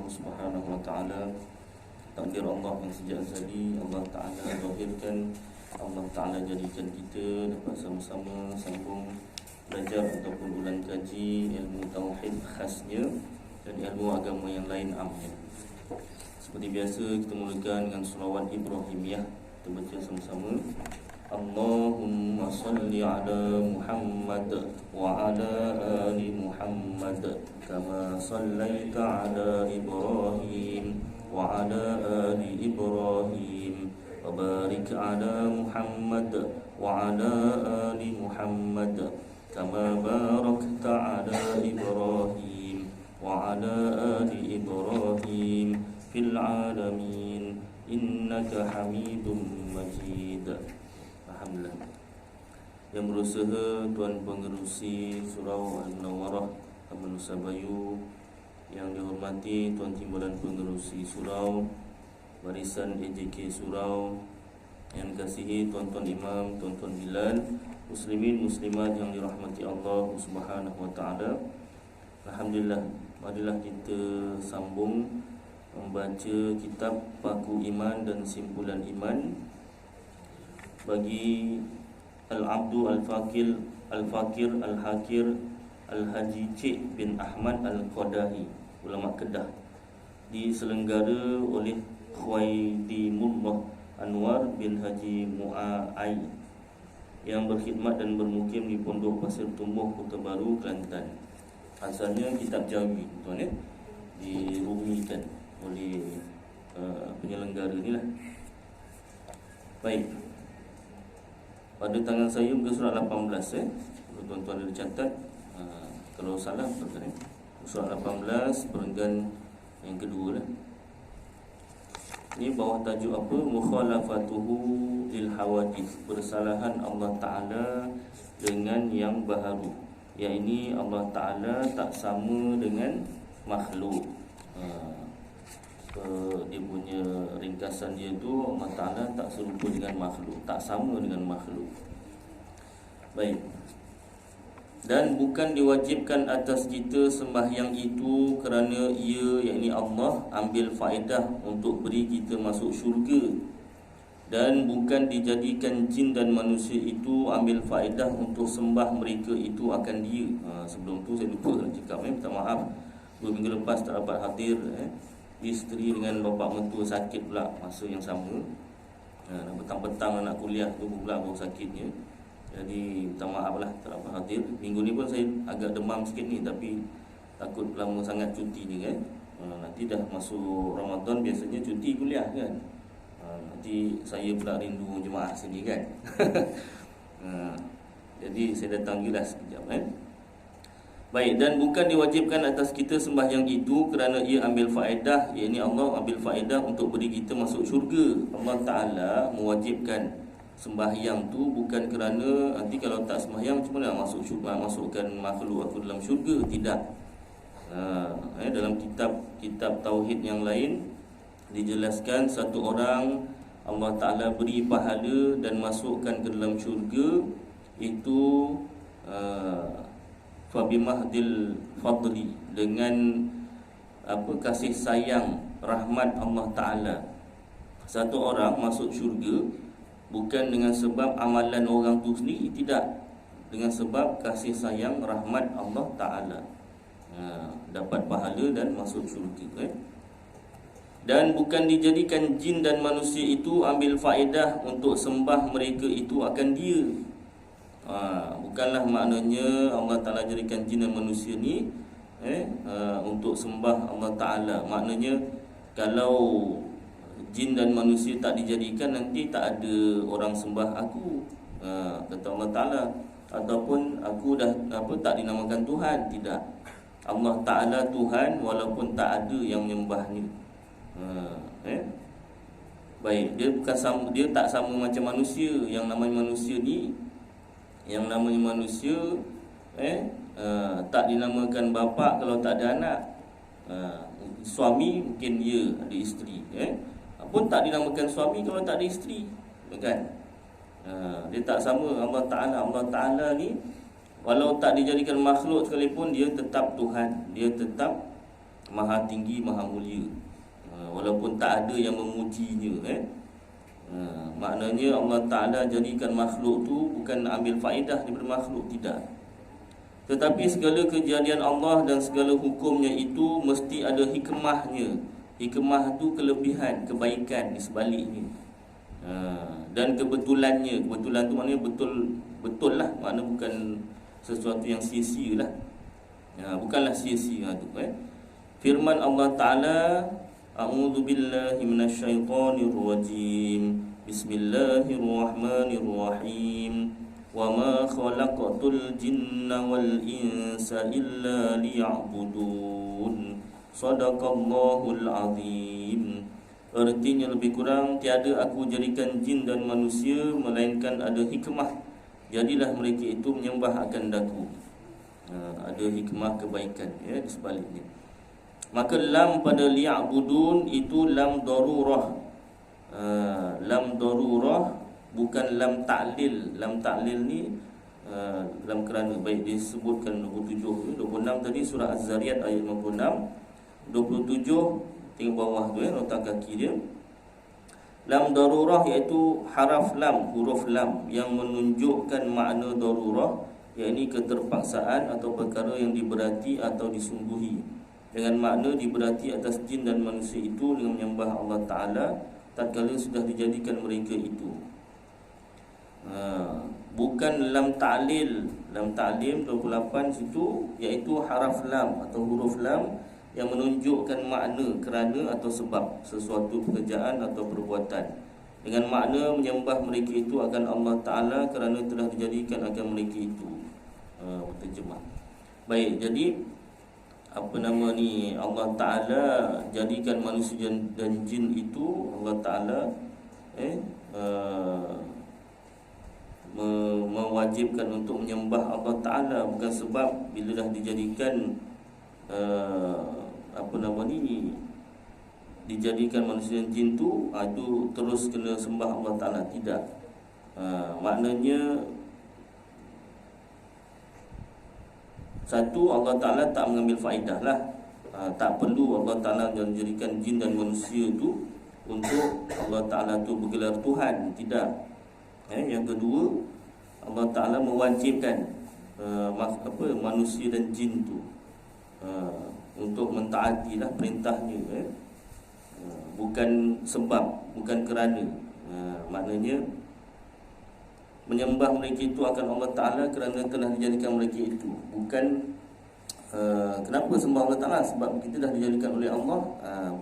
Subhanahu wa taala, takdir Allah yang sejak azali Allah taala zahirkan, Allah taala jadikan kita dapat sama-sama sambung belajar ataupun ulang kaji ilmu tauhid khasnya dan ilmu agama yang lain amnya. Seperti biasa kita mulakan dengan selawat Ibrahimiyah. Kita baca sama-sama. Allahumma salli ala Muhammad wa ala ali Muhammad kama sallaita ala Ibrahim wa ala ali Ibrahim wa barik ala Muhammad wa ala ali Muhammad kama barakta ala Ibrahim wa ala ali Ibrahim fil alamin innaka Hamidum Majid. Alhamdulillah. Yang berusaha Tuan Pengerusi Surau Al-Munawwarah Taman Nusa Bayu, yang dihormati Tuan Timbalan Pengerusi Surau, Barisan AJK Surau, yang dikasihi tuan-tuan imam, tuan-tuan bilal, muslimin muslimat yang dirahmati Allah Subhanahu wa taala. Alhamdulillah, marilah kita sambung membaca kitab Paku Iman dan Simpulan Iman bagi Al-Abdu Al-Fakir Al-Hakir Al-Haji Cik bin Ahmad Al-Qadahi, ulama Kedah, diselenggara oleh Khuaidimullah Anwar bin Haji Mu'ai yang berkhidmat dan bermukim di Pondok Pasir Tumbuh, Kota Baru, Kelantan. Asalnya kitab Jawi, tuan ya, dirumikan oleh penyelenggara ni lah. Baik, pada tangan saya muka surat 18 kalau tuan-tuan ada catat, kalau salah tuan-tuan surat 18 perenggan yang kedua lah. Ini bawah tajuk apa? Mukhalafatuhu lil hawadith, persalahan Allah Ta'ala dengan yang baharu, iaitu Allah Ta'ala tak sama dengan makhluk. Dia punya ringkasan dia tu, Allah Ta'ala tak serupa dengan makhluk, tak sama dengan makhluk. Baik. Dan bukan diwajibkan atas kita sembahyang itu kerana ia, yakni Allah, ambil faedah untuk beri kita masuk syurga. Dan bukan dijadikan jin dan manusia itu ambil faedah untuk sembah mereka itu akan dia. Sebelum tu saya lupa nak cakap, minta maaf, 2 minggu lepas tak dapat hadir. Isteri dengan bapa mentua sakit pula masa yang sama. Petang-petang anak kuliah tu pula baru sakitnya. Jadi minta maaf lah tak dapat hadir. Minggu ni pun saya agak demam sikit ni, tapi takut lama sangat cuti ni kan. Nanti dah masuk Ramadan, biasanya cuti kuliah kan. Nanti saya pula rindu jemaah sini kan. Jadi saya datang je lah sekejap kan. Baik, dan bukan diwajibkan atas kita sembahyang itu kerana ia ambil faedah, iaitu Allah ambil faedah untuk beri kita masuk syurga. Allah Ta'ala mewajibkan sembahyang tu bukan kerana nanti kalau tak sembahyang macam mana masuk syurga, masukkan makhluk aku dalam syurga. Tidak. Dalam kitab tauhid yang lain dijelaskan satu orang Allah Ta'ala beri pahala dan masukkan ke dalam syurga itu fabimahdil fadli, dengan kasih sayang rahmat Allah Ta'ala. Satu orang masuk syurga bukan dengan sebab amalan orang tu sendiri, tidak, dengan sebab kasih sayang rahmat Allah Ta'ala. Dapat pahala dan masuk syurga Dan bukan dijadikan jin dan manusia itu ambil faedah untuk sembah mereka itu akan dia. Bukanlah maknanya Allah Ta'ala jadikan jin dan manusia ni untuk sembah Allah Ta'ala. Maknanya kalau jin dan manusia tak dijadikan, nanti tak ada orang sembah aku, kata Allah Ta'ala. Ataupun aku dah tak dinamakan Tuhan. Tidak. Allah Ta'ala Tuhan walaupun tak ada yang menyembahnya. Baik, dia bukan sama, dia tak sama macam manusia. Yang namanya manusia ni, tak dinamakan bapa kalau tak ada anak. Suami mungkin dia ada isteri, pun tak dinamakan suami kalau tak ada isteri, kan? Dia tak sama Allah Ta'ala. Allah Ta'ala ni walau tak dijadikan makhluk sekalipun, dia tetap Tuhan, dia tetap Maha tinggi, maha mulia. Walaupun tak ada yang memujinya. Maknanya Allah Ta'ala jadikan makhluk tu bukan ambil faedah daripada makhluk, tidak. Tetapi segala kejadian Allah dan segala hukumnya itu mesti ada hikmahnya. Hikmah tu kelebihan, kebaikan di sebaliknya. Dan kebetulannya. Kebetulan tu maknanya betul lah. Maknanya bukan sesuatu yang sia-sia lah. Bukanlah sia-sia tu. Firman Allah Ta'ala, A'udzu billahi minasyaitonir rajim. Bismillahirrahmanirrahim. Wa ma khalaqatul jinna wal insa illa liya'budun. Shadaqallahul azim. Artinya lebih kurang, tiada aku jadikan jin dan manusia melainkan ada hikmah. Jadilah mereka itu menyembah akan daku. Ada hikmah kebaikan di sebaliknya. Maka lam pada liya'budun itu lam darurah. Lam darurah bukan lam ta'lil. Lam ta'lil ni lam kerana, baik disebutkan 27, 26 tadi surah Az-Zariyat ayat 56. 27 tengok bawah tu nota kaki dia. Lam darurah iaitu haraf lam, huruf lam yang menunjukkan makna darurah, iaitu keterpaksaan atau perkara yang diberati atau disungguhi. Dengan makna diberati atas jin dan manusia itu dengan menyembah Allah Ta'ala tatkala sudah dijadikan mereka itu. Bukan lam ta'lil. Lam ta'lim 28 situ iaitu haraf lam atau huruf lam yang menunjukkan makna kerana atau sebab sesuatu pekerjaan atau perbuatan. Dengan makna menyembah mereka itu akan Allah Ta'ala kerana telah dijadikan akan mereka itu. Terjemah. Baik, jadi Allah Ta'ala jadikan manusia dan jin itu, Allah Ta'ala mewajibkan untuk menyembah Allah Ta'ala, bukan sebab bila dah dijadikan dijadikan manusia dan jin tu terus kena sembah Allah Ta'ala. Tidak. Maknanya satu, Allah Ta'ala tak mengambil faedah lah. Tak perlu Allah Ta'ala menjadikan jin dan manusia tu untuk Allah Ta'ala tu bergelar Tuhan. Tidak. Yang kedua, Allah Ta'ala mewajibkan manusia dan jin tu untuk mentaatilah perintahnya. Bukan sebab, bukan kerana. Maknanya menyembah mereka itu akan Allah Ta'ala kerana telah dijadikan mereka itu. Bukan kenapa sembah Allah Ta'ala? Sebab kita dah dijadikan oleh Allah.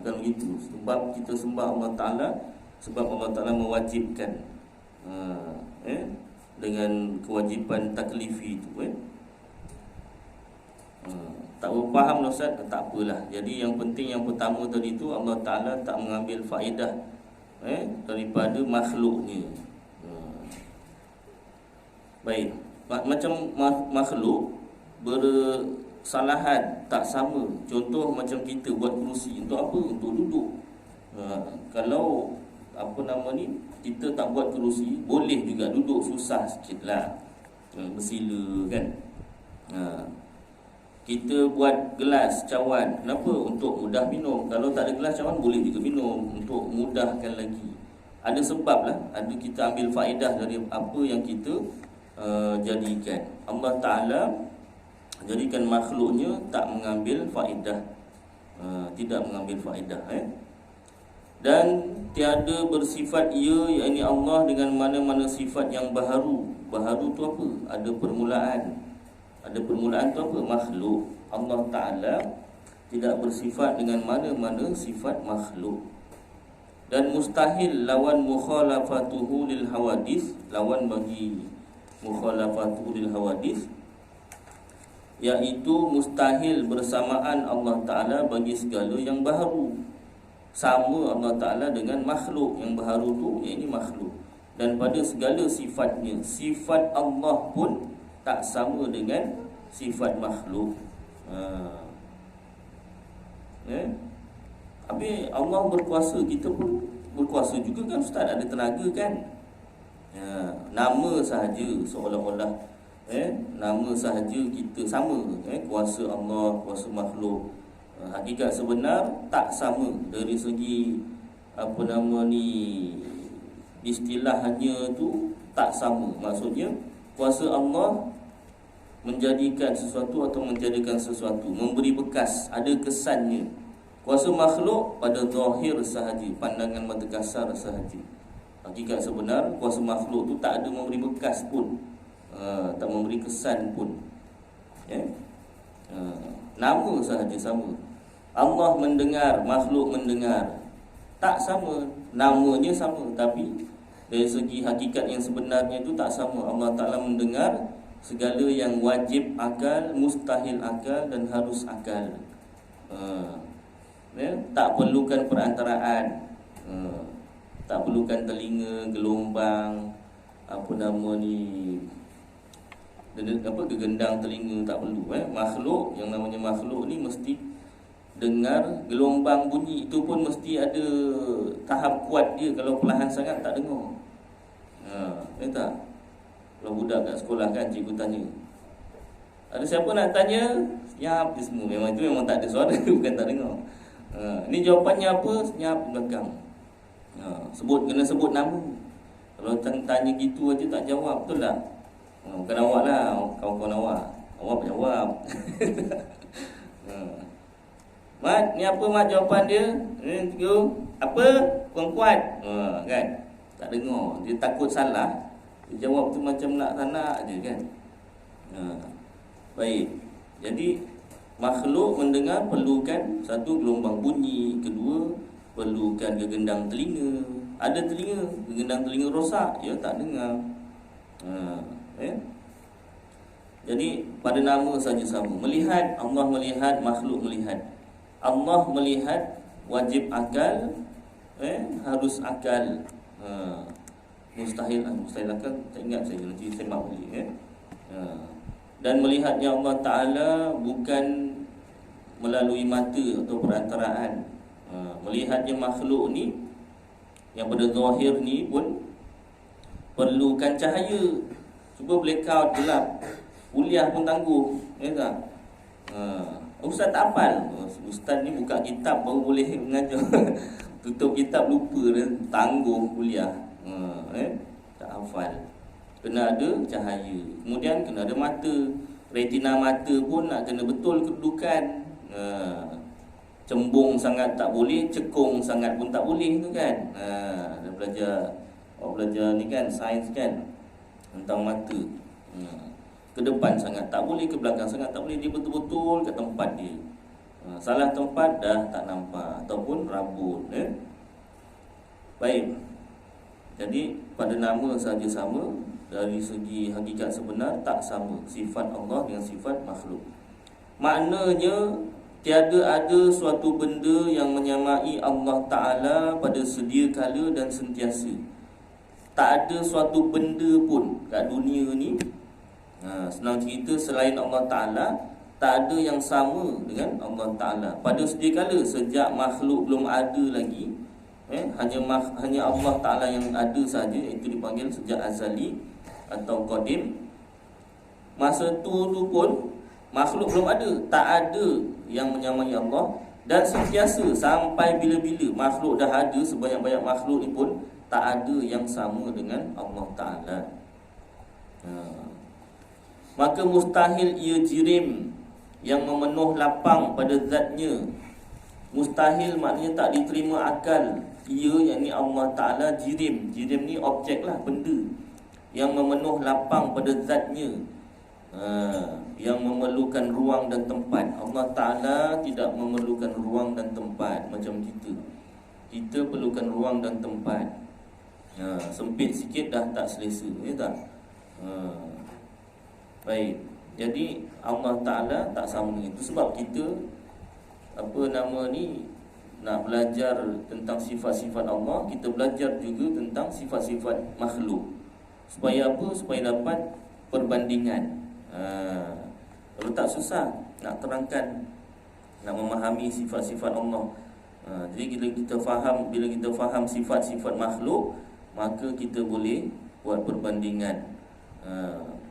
Bukan begitu. Sebab kita sembah Allah Ta'ala sebab Allah Ta'ala mewajibkan dengan kewajipan taklifi itu. Tak berfaham Ustaz? Tak apalah. Jadi yang penting, yang pertama tadi itu, Allah Ta'ala tak mengambil faedah daripada makhluknya. Baik, macam makhluk bersalahan tak sama. Contoh macam kita buat kerusi, untuk apa? Untuk duduk. Kalau kita tak buat kerusi, boleh juga duduk, susah sikit lah, bersila kan. Kita buat gelas cawan, kenapa? Untuk mudah minum. Kalau tak ada gelas cawan, boleh juga minum, untuk mudahkan lagi. Ada sebab lah. Ada kita ambil faedah dari apa yang kita jadikan. Allah Ta'ala jadikan makhluknya tak mengambil faedah, tidak mengambil faedah. Dan tiada bersifat ia, iaitu Allah, dengan mana-mana sifat yang baharu. Baharu tu apa? Ada permulaan. Ada permulaan tu apa? Makhluk. Allah Ta'ala tidak bersifat dengan mana-mana sifat makhluk. Dan mustahil lawan mukhalafatuhu lil hawadis, lawan bagi mukhalafatuhu lil hawadis, iaitu mustahil bersamaan Allah Ta'ala bagi segala yang baharu. Sama Allah Ta'ala dengan makhluk. Yang baharu tu iaitu makhluk. Dan pada segala sifatnya, sifat Allah pun tak sama dengan sifat makhluk. Habis Allah berkuasa, kita pun berkuasa juga kan Ustaz, ada tenaga kan. Nama sahaja seolah-olah nama sahaja kita sama. Kuasa Allah, kuasa makhluk Hakikat sebenar tak sama dari segi istilahnya tu tak sama. Maksudnya kuasa Allah menjadikan sesuatu atau menjadikan sesuatu, memberi bekas, ada kesannya. Kuasa makhluk pada zahir sahaja, pandangan mata kasar sahaja. Hakikat sebenar kuasa makhluk tu tak ada memberi bekas pun, tak memberi kesan pun. Nama sahaja sama. Allah mendengar, makhluk mendengar, tak sama. Namanya sama, tapi dari segi hakikat yang sebenarnya itu tak sama. Allah Ta'ala mendengar segala yang wajib akal, mustahil akal dan harus akal. Tak perlukan perantaraan, tak perlukan telinga, gelombang, gegendang telinga, tak perlu. Makhluk, yang namanya makhluk ni mesti dengar gelombang bunyi, itu pun mesti ada tahap kuat dia. Kalau perlahan sangat tak dengar. Tak? Kalau budak kat sekolah kan, cikgu tanya, ada siapa nak tanya? Senyap je semua. Memang itu memang tak ada suara, bukan tak dengar. Ni jawapannya apa? Senyap belakang. Kena sebut nama. Kalau tanya gitu aja tak jawab, betul tak? Bukan awak lah, kawan-kawan awak. Awak jawab. Mat, ni apa mat jawapan dia? Apa? Kurang kuat. Kan? Tak dengar. Dia takut salah. Dia jawab tu macam nak je kan. Baik. Jadi makhluk mendengar perlukan satu, gelombang bunyi. Kedua, perlukan gegendang telinga. Ada telinga, gegendang telinga rosak, ya tak dengar. Jadi pada nama saja sama. Melihat, Allah melihat, makhluk melihat. Allah melihat wajib akal, harus akal. Mustahil akal tak ingat saya, nanti saya maaf balik. Dan melihatnya Allah Ta'ala bukan melalui mata atau perantaraan. Melihatnya makhluk ni yang pada zahir ni pun perlukan cahaya. Cuba blackout gelap, kuliah pun tangguh, tak? Ustaz tak hafal. Ustaz ni buka kitab baru boleh mengajar. Tutup kitab lupa dan tangguh kuliah. Tak hafal. Kena ada cahaya. Kemudian kena ada mata. Retina mata pun nak kena betul kedudukan. Cembung sangat tak boleh, cekung sangat pun tak boleh tu kan. Dah belajar ni kan, sains kan, tentang mata. Ke depan sangat tak boleh, ke belakang sangat tak boleh. Dia betul-betul ke tempat dia. Salah tempat dah tak nampak, ataupun rabun. Baik. Jadi pada nama saja sama, dari segi hakikat sebenar tak sama sifat Allah dengan sifat makhluk. Maknanya tiada ada suatu benda yang menyamai Allah Ta'ala pada sedia kala dan sentiasa. Tak ada suatu benda pun kat dunia ni, senang cerita, selain Allah Ta'ala, tak ada yang sama dengan Allah Ta'ala pada sedia kala. Sejak makhluk belum ada lagi, hanya Allah Ta'ala yang ada saja. Itu dipanggil sejak azali atau qadim. Masa tu pun makhluk belum ada, tak ada yang menyamai Allah. Dan sentiasa sampai bila-bila makhluk dah ada, sebanyak-banyak makhluk ni pun tak ada yang sama dengan Allah Ta'ala. Maka mustahil ia jirim yang memenuh lapang pada zatnya. Mustahil maknanya tak diterima akal. Ia, yakni Allah Ta'ala, jirim. Jirim ni objek lah, benda yang memenuh lapang pada zatnya, yang memerlukan ruang dan tempat. Allah Ta'ala tidak memerlukan ruang dan tempat macam kita. Kita perlukan ruang dan tempat. Sempit sikit dah tak selesa, ya tak? Baik. Jadi Allah Ta'ala tak sama dengan itu. Sebab kita nak belajar tentang sifat-sifat Allah, kita belajar juga tentang sifat-sifat makhluk. Supaya apa? Supaya dapat perbandingan. Kalau tak susah nak terangkan, nak memahami sifat-sifat Allah. Jadi bila kita faham sifat-sifat makhluk, maka kita boleh buat perbandingan.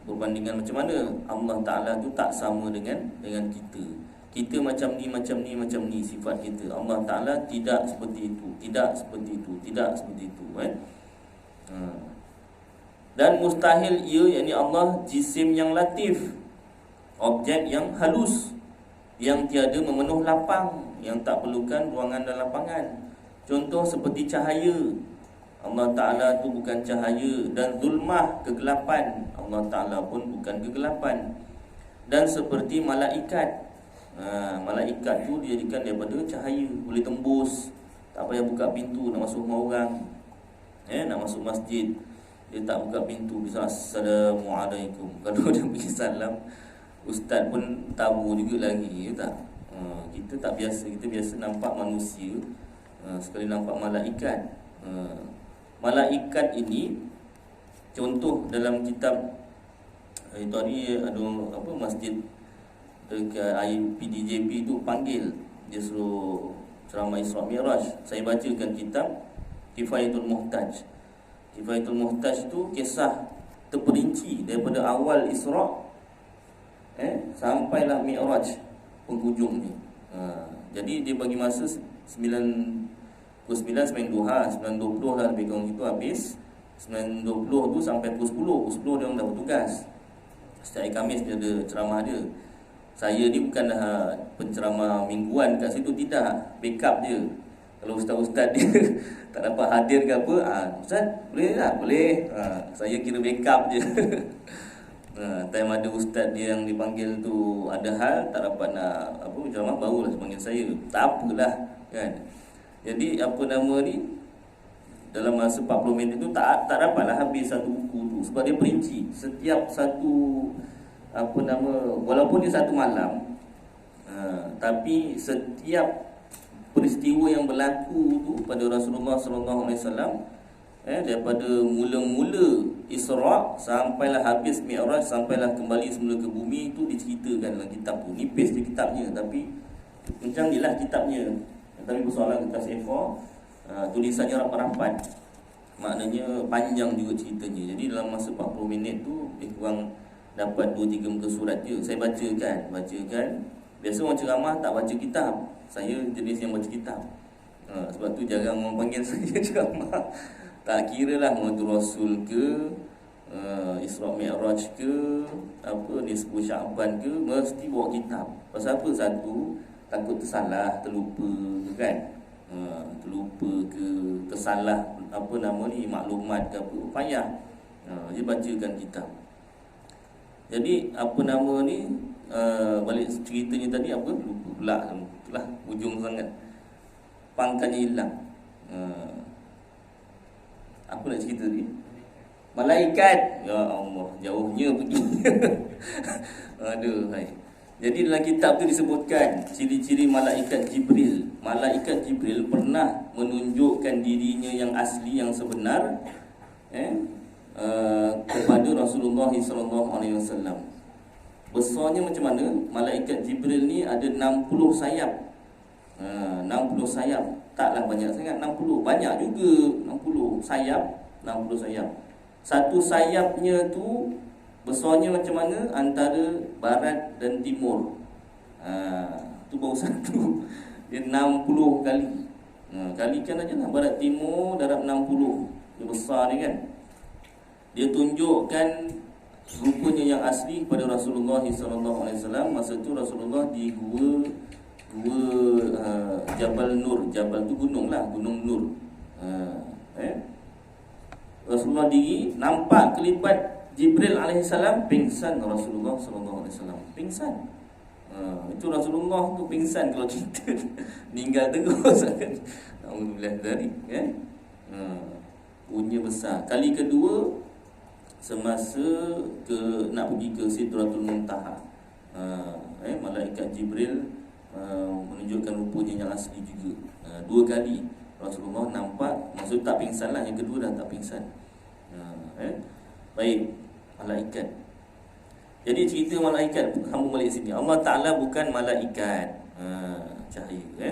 Perbandingan macam mana Allah Ta'ala tu tak sama dengan kita. kita macam ni, macam ni, macam ni sifat kita. Allah Ta'ala tidak seperti itu, tidak seperti itu, tidak seperti itu, Dan mustahil ia, yakni Allah, jisim yang latif, objek yang halus, yang tiada memenuh lapang, yang tak perlukan ruangan dan lapangan. Contoh seperti cahaya, Allah Ta'ala tu bukan cahaya. Dan zulmah, kegelapan, Allah Ta'ala pun bukan kegelapan. Dan seperti malaikat, malaikat tu dijadikan daripada cahaya, boleh tembus, tak payah buka pintu nak masuk rumah orang, nak masuk masjid, dia tak buka pintu, bisa Assalamualaikum. Kalau dia pergi salam, ustaz pun tabu juga lagi, ya tak? Kita tak biasa, kita biasa nampak manusia, sekali nampak malaikat. Malaikat ini, contoh dalam kitab itu hari ada apa, masjid dekat IPDJP tu panggil, dia suruh ceramah Isra Mi'raj. Saya bacakan kitab Kifayatul Muhtaj. Kifayatul Muhtaj tu kisah terperinci daripada awal Isra sampailah Mi'raj penghujungnya. Jadi dia bagi masa 9 sampai 9.20 lah lebih kurang itu habis. 9.20 tu sampai pukul 10. Pukul 10 dia orang dah bertugas. Setiap hari Khamis dia ada ceramah dia. Saya ni bukan dah penceramah mingguan kat situ, tidak, backup dia. Kalau ustaz-ustaz dia tak dapat hadir ke apa, ustaz boleh tak? Boleh. Saya kira backup je. Time ada ustaz dia yang dipanggil tu ada hal, tak dapat nak apa ceramah, barulah panggil saya. Tak apalah kan. Jadi apa nama ni, dalam masa 40 minit tu tak dapatlah habis satu buku tu, sebab dia perinci. Setiap satu apa nama, walaupun dia satu malam, tapi setiap peristiwa yang berlaku tu pada Rasulullah sallallahu alaihi wasallam, daripada mula-mula Isra sampailah habis Mi'raj, sampailah kembali semula ke bumi, itu diceritakan dalam kitab tu. Nipis je kitabnya, tapi macam ni lah kitabnya. Tapi persoalan kertas A4, tulisannya rapat-rapat, maknanya panjang juga ceritanya. Jadi dalam masa 40 minit tu kurang dapat 2-3 muka surat je. Saya bacakan. Biasa orang ceramah tak baca kitab. Saya jenis yang baca kitab. Sebab tu jarang orang panggil saya ceramah. Tak kira lah Maulid Rasul ke, Isra Mi'raj ke, apa Nisfu Sya'ban ke, mesti bawa kitab. Pasal apa? Satu, takut tersalah, terlupa kan. Terlupa ke, tersalah apa nama ni, maklumat ke apa, payah. Dia bacakan kitab. Jadi apa nama ni, balik ceritanya tadi apa, lupa pula. Itulah ujung sangat, pangkalnya hilang. Apa nak cerita tadi? Malaikat. Ya Allah, jauhnya pergi. Aduh, hai. Jadi dalam kitab tu disebutkan ciri-ciri malaikat Jibril. Malaikat Jibril pernah menunjukkan dirinya yang asli, yang sebenar, kepada Rasulullah SAW. Besarnya macam mana? Malaikat Jibril ni ada 60 sayap. 60 sayap. Taklah banyak sangat 60. Banyak juga 60 sayap. 60 sayap. Satu sayapnya tu besarnya macam mana? Antara barat dan timur. Tu baru satu. Dia 60 kali. Kalikan aja lah, barat timur darab 60. Dia besar ni kan. Dia tunjukkan rupanya yang asli kepada Rasulullah SAW. Masa tu Rasulullah di gua Jabal Nur. Jabal tu gunung lah, Gunung Nur. Rasulullah diri, nampak kelipat Jibril alaihissalam, pingsan Rasulullah SAW. Pingsan. Itu Rasulullah tu pingsan kalau kita meninggal terus kan. Alhamdulillah dari punya besar. Kali kedua semasa nak pergi ke Sidratul Muntaha. Malaikat Jibril menunjukkan rupanya yang asli juga. 2 kali Rasulullah nampak, maksud tak pingsan lah, yang kedua dah tak pingsan. Baik, malaikat. Jadi cerita malaikat, kamu balik sini. Allah Ta'ala bukan malaikat, cahaya.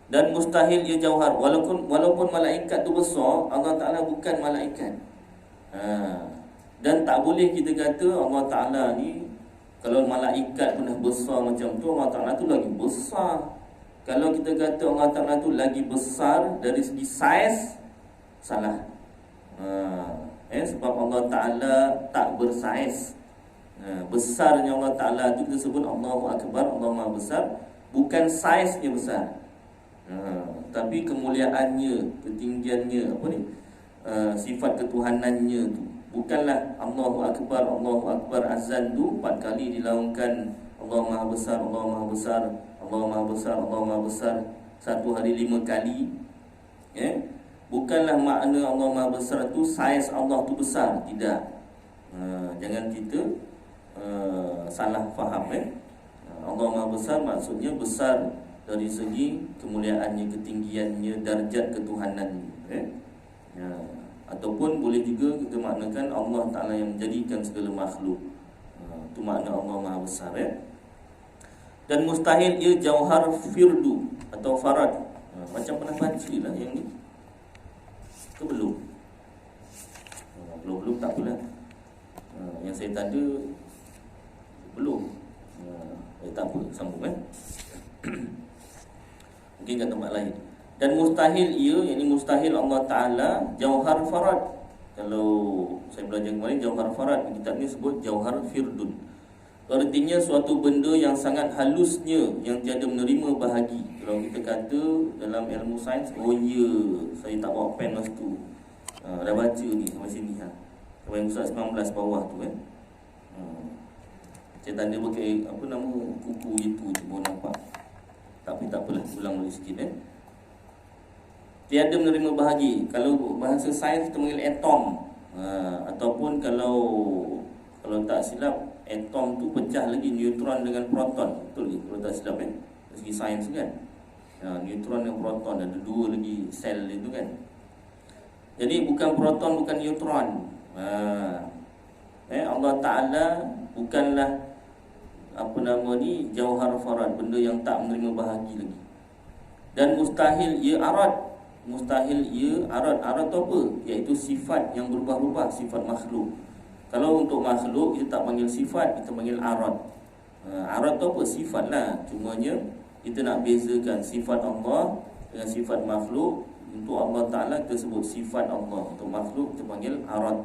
Dan mustahil ia jauhar. Walaupun malaikat tu besar, Allah Ta'ala bukan malaikat. Dan tak boleh kita kata Allah Ta'ala ni Kalau malaikat pun dah besar macam tu, Allah Ta'ala tu lagi besar. Kalau kita kata Allah Ta'ala tu lagi besar dari segi saiz, salah. Sebab Allah Ta'ala tak bersaiz. Besarnya Allah Ta'ala tu kita sebut Allahu Akbar, Allah Maha Besar. Bukan saiznya besar, tapi kemuliaannya, ketinggiannya, sifat ketuhanannya tu. Bukanlah Allahu Akbar, Allahu Akbar azan tu 4 kali dilaungkan Allah Maha Besar, Allah Maha Besar, Allah Maha Besar, Allah Maha Besar, satu hari 5 kali. Bukanlah makna Allah Maha Besar tu saiz Allah tu besar. Tidak. Jangan kita salah faham. Allah Maha Besar maksudnya besar dari segi kemuliaannya, ketinggiannya, darjat ketuhanannya. Ataupun boleh juga kita maknakan Allah Ta'ala yang menjadikan segala makhluk. Itu makna Allah Maha Besar. Dan mustahil ia jauhar firdu atau farad. Macam pernah baca lah yang ni ke belum? Belum tak apalah. Yang saya tanda belum. Tak apa, sambung mungkin kat tempat lain. Dan mustahil ia, yakni mustahil Allah Ta'ala jauhar farad. Kalau saya belajar kemarin, jauhar farad, kitab ni sebut jauhar firdun. Artinya suatu benda yang sangat halusnya, yang tiada menerima bahagi. Kalau kita kata dalam ilmu sains, oh ya, saya tak bawa pen masa tu, dah baca ni sampai sini sampai muka 19 bawah tu saya tanda pakai kuku itu baru nampak. Tapi tak apalah, ulang lagi sikit tiada menerima bahagi. Kalau bahasa sains kita panggil atom. Ataupun kalau tak silap, atom tu pecah lagi neutron dengan proton. Betul ke? Kalau tak silap dari segi sains kan. Neutron dan proton, ada 2 lagi sel itu kan. Jadi bukan proton, bukan neutron. Allah Ta'ala bukanlah jauhar farad, benda yang tak menerima bahagi lagi. Dan mustahil ia arad. Mustahil ia arad. Arad tu apa? Iaitu sifat yang berubah-ubah, sifat makhluk. Kalau untuk makhluk kita tak panggil sifat, kita panggil arad. Arad tu apa? Sifat lah. Cumanya kita nak bezakan sifat Allah dengan sifat makhluk. Untuk Allah Ta'ala kita sebut sifat Allah, untuk makhluk kita panggil arad.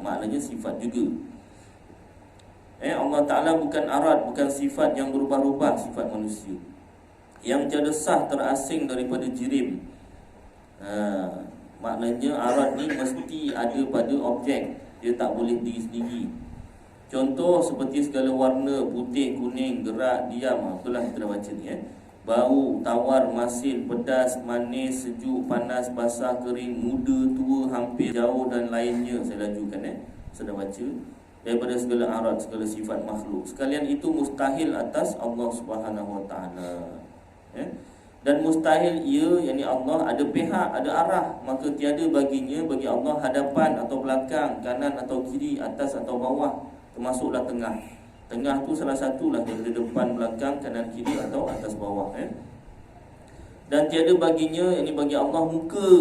Maknanya sifat juga. Allah Ta'ala bukan arad, bukan sifat yang berubah-ubah, sifat manusia yang tiada sah terasing daripada jirim. Maknanya arad ni mesti ada pada objek, dia tak boleh diri sendiri. Contoh seperti segala warna, putih, kuning, gerak, diam. Itulah kita dah baca ni bau, tawar, masin, pedas, manis, sejuk, panas, basah, kering, muda, tua, hampir, jauh dan lainnya. Saya lajukan saya dah baca. Daripada segala arad, segala sifat makhluk, sekalian itu mustahil atas Allah Subhanahu Wa Ta'ala. Dan mustahil ia, yakni Allah ada pihak, ada arah, maka tiada baginya, bagi Allah, hadapan atau belakang, kanan atau kiri, atas atau bawah, termasuklah tengah. Tengah tu salah satulah, daripada depan, belakang, kanan, kiri atau atas bawah. Dan tiada baginya, yakni bagi Allah, muka.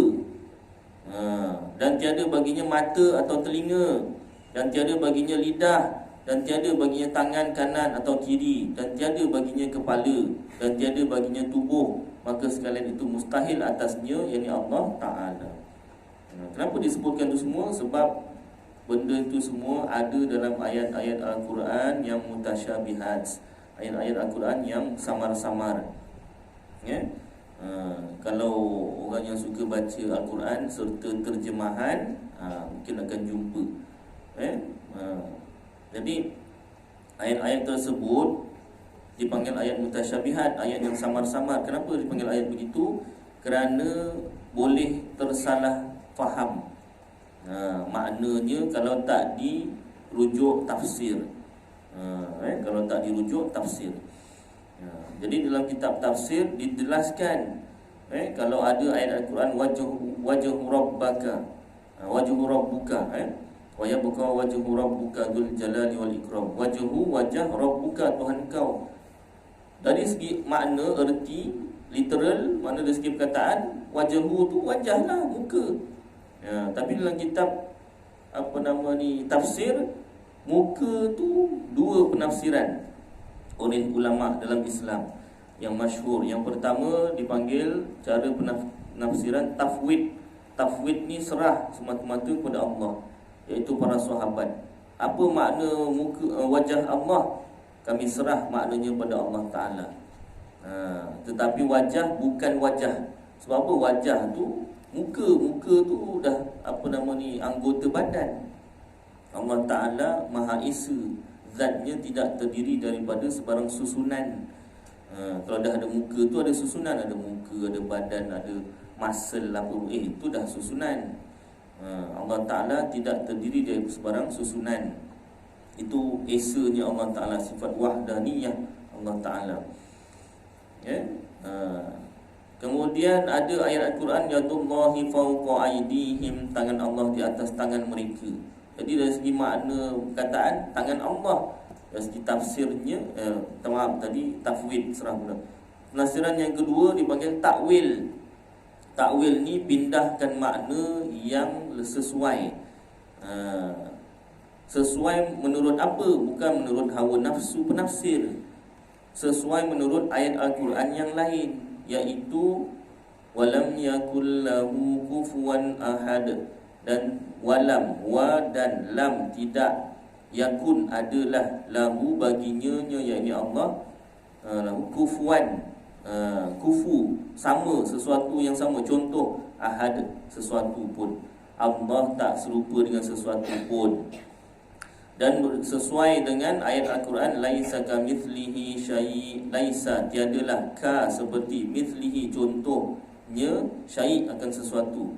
Dan tiada baginya mata atau telinga. Dan tiada baginya lidah. Dan tiada baginya tangan kanan atau kiri. Dan tiada baginya kepala. Dan tiada baginya tubuh. Maka sekalian itu mustahil atasnya, yakni Allah Ta'ala. Kenapa disebutkan itu semua? Sebab benda itu semua ada dalam ayat-ayat Al-Quran yang mutasyabihat, ayat-ayat Al-Quran yang samar-samar. Kalau orang yang suka baca Al-Quran serta terjemahan, mungkin akan jumpa. Jadi ayat-ayat tersebut dipanggil ayat mutasyabihat, ayat yang samar-samar. Kenapa dipanggil ayat begitu? Kerana boleh tersalah faham. Maknanya kalau tak dirujuk tafsir. Kalau tak dirujuk tafsir. Jadi dalam kitab tafsir dijelaskan, kalau ada ayat Al-Quran wajhu rabbaka, wajhu rabbuka, wa yabqa wajhu rabbuka dzul jalali wal ikram. Wajhu, wajah, rabbuka, Tuhan kau. Dari segi makna, erti literal, makna dari segi perkataan, wajhu tu wajahlah, muka. Tapi dalam kitab tafsir Muka tu dua penafsiran oleh ulama dalam Islam yang masyhur. Yang pertama dipanggil cara penafsiran tafwid. Tafwid ni serah semata-mata kepada Allah, iaitu para sahabat. Apa makna muka wajah Allah? Kami serah maknanya pada Allah Ta'ala. Tetapi wajah bukan wajah. Sebab apa? Wajah tu muka tu dah anggota badan. Allah Ta'ala Maha Esa, zatnya tidak terdiri daripada sebarang susunan. Kalau dah ada muka tu ada susunan, ada muka, ada badan, ada muscle apa, itu dah susunan. Allah Ta'ala tidak terdiri dari sebarang susunan. Itu esanya Allah Ta'ala, sifat wahdaniyah Allah Ta'ala. Kemudian ada ayat Al-Quran, yadullahi fawqa aydihim, tangan Allah di atas tangan mereka. Jadi dari segi makna perkataan tangan Allah, dari segi tafsirnya tafwid serah pula. Penafsiran yang kedua dipanggil takwil. Takwil ni pindahkan makna yang sesuai. Sesuai menurut apa? Bukan menurut hawa nafsu penafsir. Sesuai menurut ayat Al-Quran yang lain, iaitu walam yakul lahu kufuwan ahad. Dan walam, wa dan lam tidak, yakun adalah, lahu baginya, yakni Allah, lahu kufuwan, kufu sama, sesuatu yang sama. Contoh, ahad, sesuatu pun. Allah tak serupa dengan sesuatu pun. Dan sesuai dengan ayat Al-Quran, laisa kamithlihi syai', laisa tiadalah ka seperti, mithlihi contohnya, syai' akan sesuatu.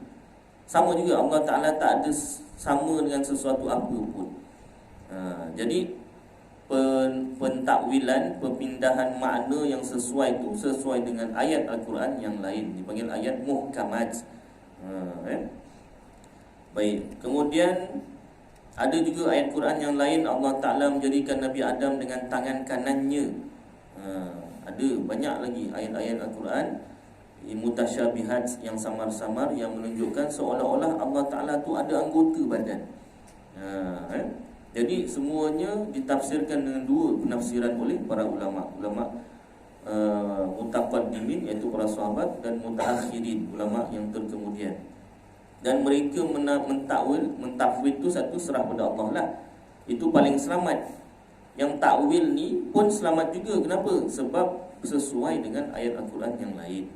Sama juga Allah Ta'ala tak ada sama dengan sesuatu apa pun. Jadi pentakwilan, perpindahan makna yang sesuai itu sesuai dengan ayat Al-Quran yang lain, dipanggil ayat muhkamat. Baik, kemudian ada juga ayat Quran yang lain, Allah Ta'ala menjadikan Nabi Adam dengan tangan kanannya. Ada banyak lagi ayat-ayat Al-Quran mutasyabihat, yang samar-samar, yang menunjukkan seolah-olah Allah Ta'ala tu ada anggota badan. Jadi semuanya ditafsirkan dengan dua penafsiran oleh para ulama. Ulama mutaqaddimin, iaitu para sahabat, dan mutaakhirin, ulama yang terkemudian. Dan mereka mentafwid tu satu serah pada Allah lah. Itu paling selamat. Yang takwil ni pun selamat juga. Kenapa? Sebab sesuai dengan ayat Al-Quran yang lain.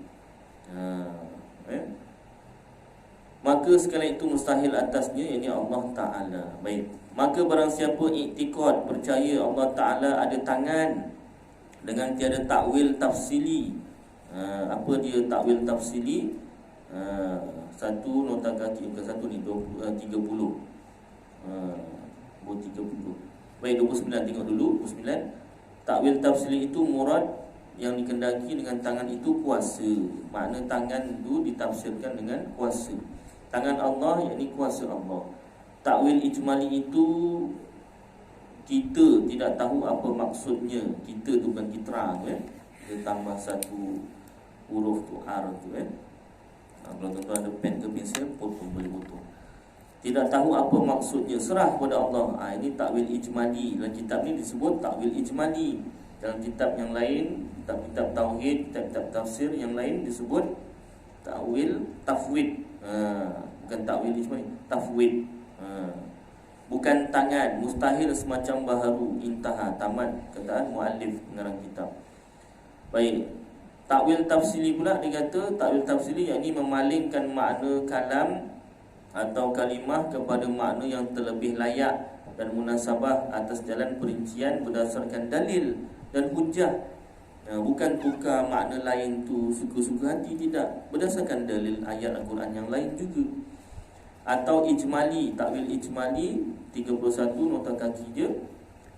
Maka sekali itu mustahil atasnya, yakni Allah Ta'ala. Baik, maka barang siapa iktikad, percaya Allah Ta'ala ada tangan dengan tiada takwil tafsili. Apa dia takwil tafsili? Satu nota kaki, bukan satu ni, 30. 30. Baik, 29, tengok dulu 29. Takwil tafsili itu murad yang dikendaki dengan tangan itu kuasa. Makna tangan itu ditafsirkan dengan kuasa. Tangan Allah, yakni kuasa Allah. Takwil ijmali itu kita tidak tahu apa maksudnya. Kita tu bukan kitra tu, dia tambah satu huruf tu, R tu, kalau tuan-tuan ada pen ke pensel, potong, boleh potong. Tidak tahu apa maksudnya, serah kepada Allah. Ini takwil ijmali. Dalam kitab ni disebut takwil ijmali. Dalam kitab yang lain, kitab tauhid, kitab tafsir yang lain disebut takwil tafwid. Bukan takwil ijmali, tafwid. Bukan tangan, mustahil semacam baharu, intaha, tamat kataan muallif pengarang kitab. Baik, takwil tafsili pula dia kata, takwil tafsili yakni memalingkan makna kalam atau kalimah kepada makna yang terlebih layak dan munasabah atas jalan perincian berdasarkan dalil dan hujah. Bukan tukar makna lain tu suka-suka hati, tidak, berdasarkan dalil ayat Al-Quran yang lain juga. Atau ijmali, takwil ijmali 31 nota kaki dia,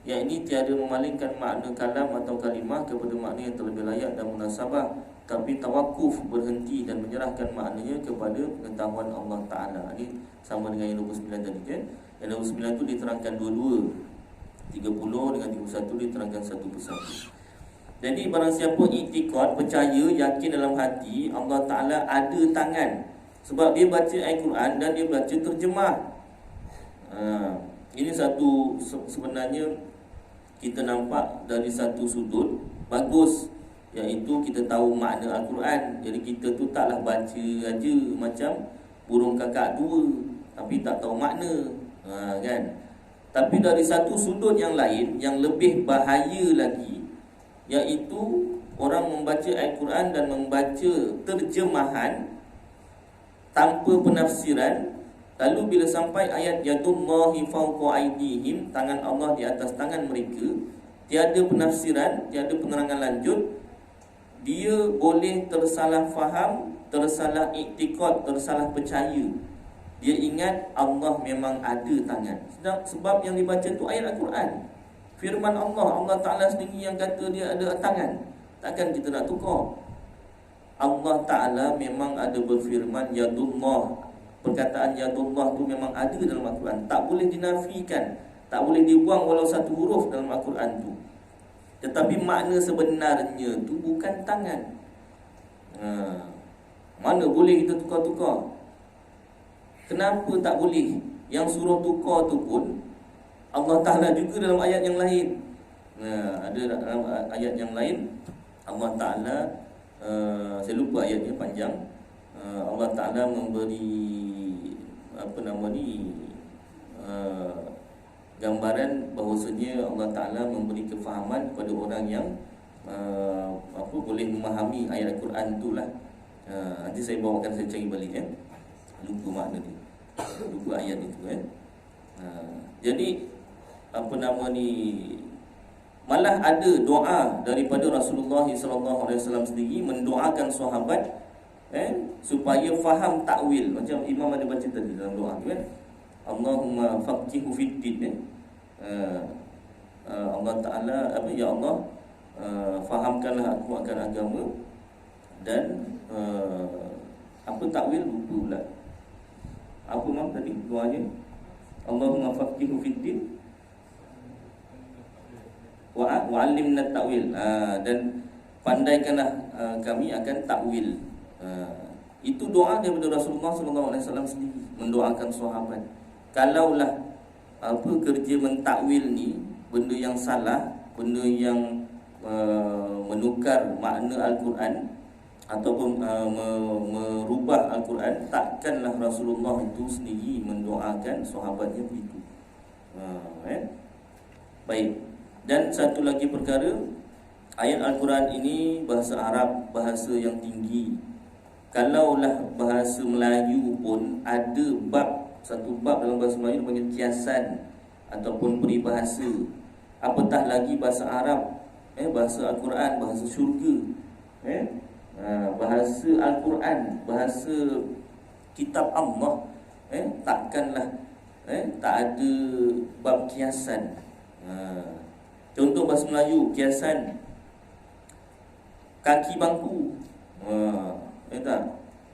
yakni tiada memalingkan makna kalam atau kalimah kepada makna yang terlebih layak dan munasabah, tapi tawakuf, berhenti dan menyerahkan maknanya kepada pengetahuan Allah Ta'ala. Ini sama dengan yang 29 tadi, kan? Yang 29 tu diterangkan dua-dua, 30 dengan 31 diterangkan satu persatu. Jadi barang siapa iktikad, percaya, yakin dalam hati Allah Ta'ala ada tangan, sebab dia baca Al-Quran dan dia baca terjemah. Ini sebenarnya kita nampak dari satu sudut bagus, iaitu kita tahu makna Al-Quran. Jadi kita tu taklah baca aja macam burung kakak dua, tapi tak tahu makna, kan? Tapi dari satu sudut yang lain, yang lebih bahaya lagi, iaitu orang membaca Al-Quran dan membaca terjemahan tanpa penafsiran. Lalu bila sampai ayat yadullahi fawqa aydihim, tangan Allah di atas tangan mereka, tiada penafsiran, tiada penerangan lanjut, dia boleh tersalah faham, tersalah iktikad, tersalah percaya. Dia ingat Allah memang ada tangan. Sebab yang dibaca tu ayat Al-Quran, firman Allah, Allah Ta'ala sendiri yang kata dia ada tangan. Takkan kita nak tukar? Allah Ta'ala memang ada berfirman yadullah. Perkataan yadullah tu memang ada dalam Al-Quran, tak boleh dinafikan, tak boleh dibuang walau satu huruf dalam Al-Quran tu. Tetapi makna sebenarnya tu bukan tangan. Mana boleh kita tukar-tukar? Kenapa tak boleh? Yang suruh tukar tu pun Allah Ta'ala juga dalam ayat yang lain. Ada dalam ayat yang lain Allah Ta'ala, saya lupa ayatnya panjang, Allah Ta'ala memberi gambaran bahawasanya Allah Ta'ala memberi kefahaman kepada orang yang boleh memahami ayat Al-Quran tu lah. Nanti saya bawakan, saya cari balik, lupa makna dia, lupa ayat itu, jadi malah ada doa daripada Rasulullah SAW sendiri mendoakan sahabat supaya faham takwil. Macam Imam ada baca tadi dalam doa tu, Allahumma faqihu fiddin, Allah Ta'ala, ya Allah, fahamkanlah aku akan agama. Dan takwil lupa pula. Apa Imam tadi doanya? Allahumma faqihu fiddin wa'allimna ta'wil, dan pandaikanlah kami akan takwil. Itu doa daripada Rasulullah SAW sendiri mendoakan sahabat. Kalaulah kerja mentakwil ni benda yang salah, benda yang menukar makna Al-Quran ataupun merubah Al-Quran, takkanlah Rasulullah itu sendiri mendoakan sahabatnya begitu. Baik. Dan satu lagi perkara, ayat Al-Quran ini bahasa Arab, bahasa yang tinggi. Kalaulah bahasa Melayu pun ada satu bab dalam bahasa Melayu dipanggil kiasan ataupun peribahasa. Apatah lagi bahasa Arab, bahasa Al-Quran, bahasa syurga, bahasa Al-Quran, bahasa kitab Allah, takkanlah tak ada bab kiasan. Contoh bahasa Melayu, kiasan kaki bangku. Tak?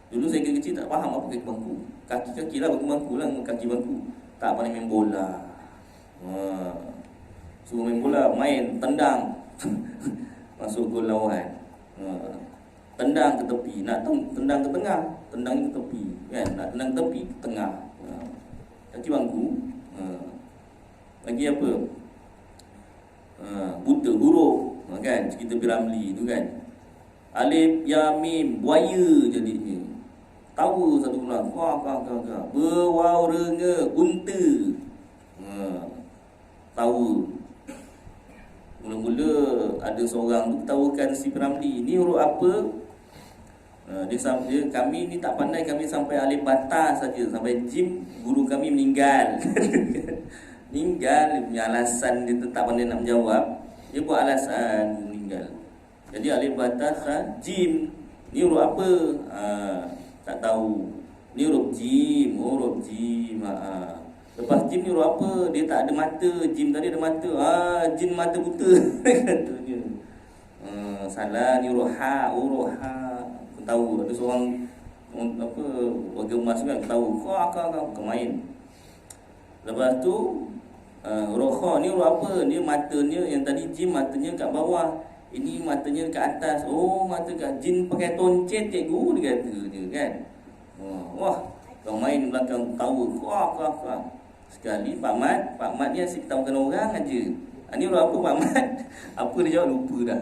Dulu saya kecil tak faham apa kaki bangku. Kaki-kaki lah bangku lah, kaki bangku. Tak pandai main bola. Suruh main bola, main, tendang masuk gol lawan. Tendang ke tepi, nak tendang ke tengah, tendang ke tepi, kan? Nak tendang ke tepi, ke tengah. Kaki bangku. Lagi apa? Buta huruf, kan? Cerita Piramli tu kan. Alif ya mim, buaya jadinya. Tawa satu bulan, kah. Berwau renga, unta. Tawa. Mula-mula ada seorang tu ketawakan si Piramli, ni huruf apa? Dia kami ni tak pandai, kami sampai alif batas saja, sampai jim guru kami meninggal. Meninggal, punya alasan dia tak pandai nak menjawab. Dia buat alasan meninggal. Jadi alif batas, jim, ni huruf apa? Tak tahu. Ni huruf jim, Lepas jim ni huruf apa? Dia tak ada mata. Jim tadi ada mata. Jin mata buta. Katanya. Salah, ni huruf ha. Aku tahu ada seorang warga emas kan, tahu. Kau main. Lepas tu huruf kha ni huruf apa? Ni matanya, yang tadi jim matanya kat bawah, ini matanya kat atas. Oh, mata kat jin pakai toncet cikgu, dia kata dia kan. Wah, kau main belakang tahu. Sekali Pak Mat ni asyik tahukan orang aja. Ni orang apa Pak Mat? Apa dia jawab lupa dah.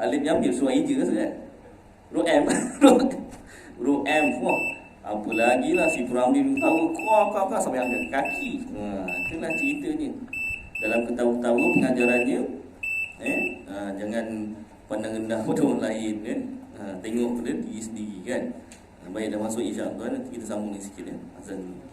Alif jam dia suai je kan. Ru'am. Ru'am. Wah, apa lagi lah si Puramli tahu kau sampai angkat kaki. Itulah ceritanya. Dalam ketawa-ketawa pengajarannya jangan pandang rendah pada orang lain kan. Tengok pada diri sendiri kan. Baik, dah masuk insya-Allah, nanti kita sambung ni sikit ya. Azan dulu.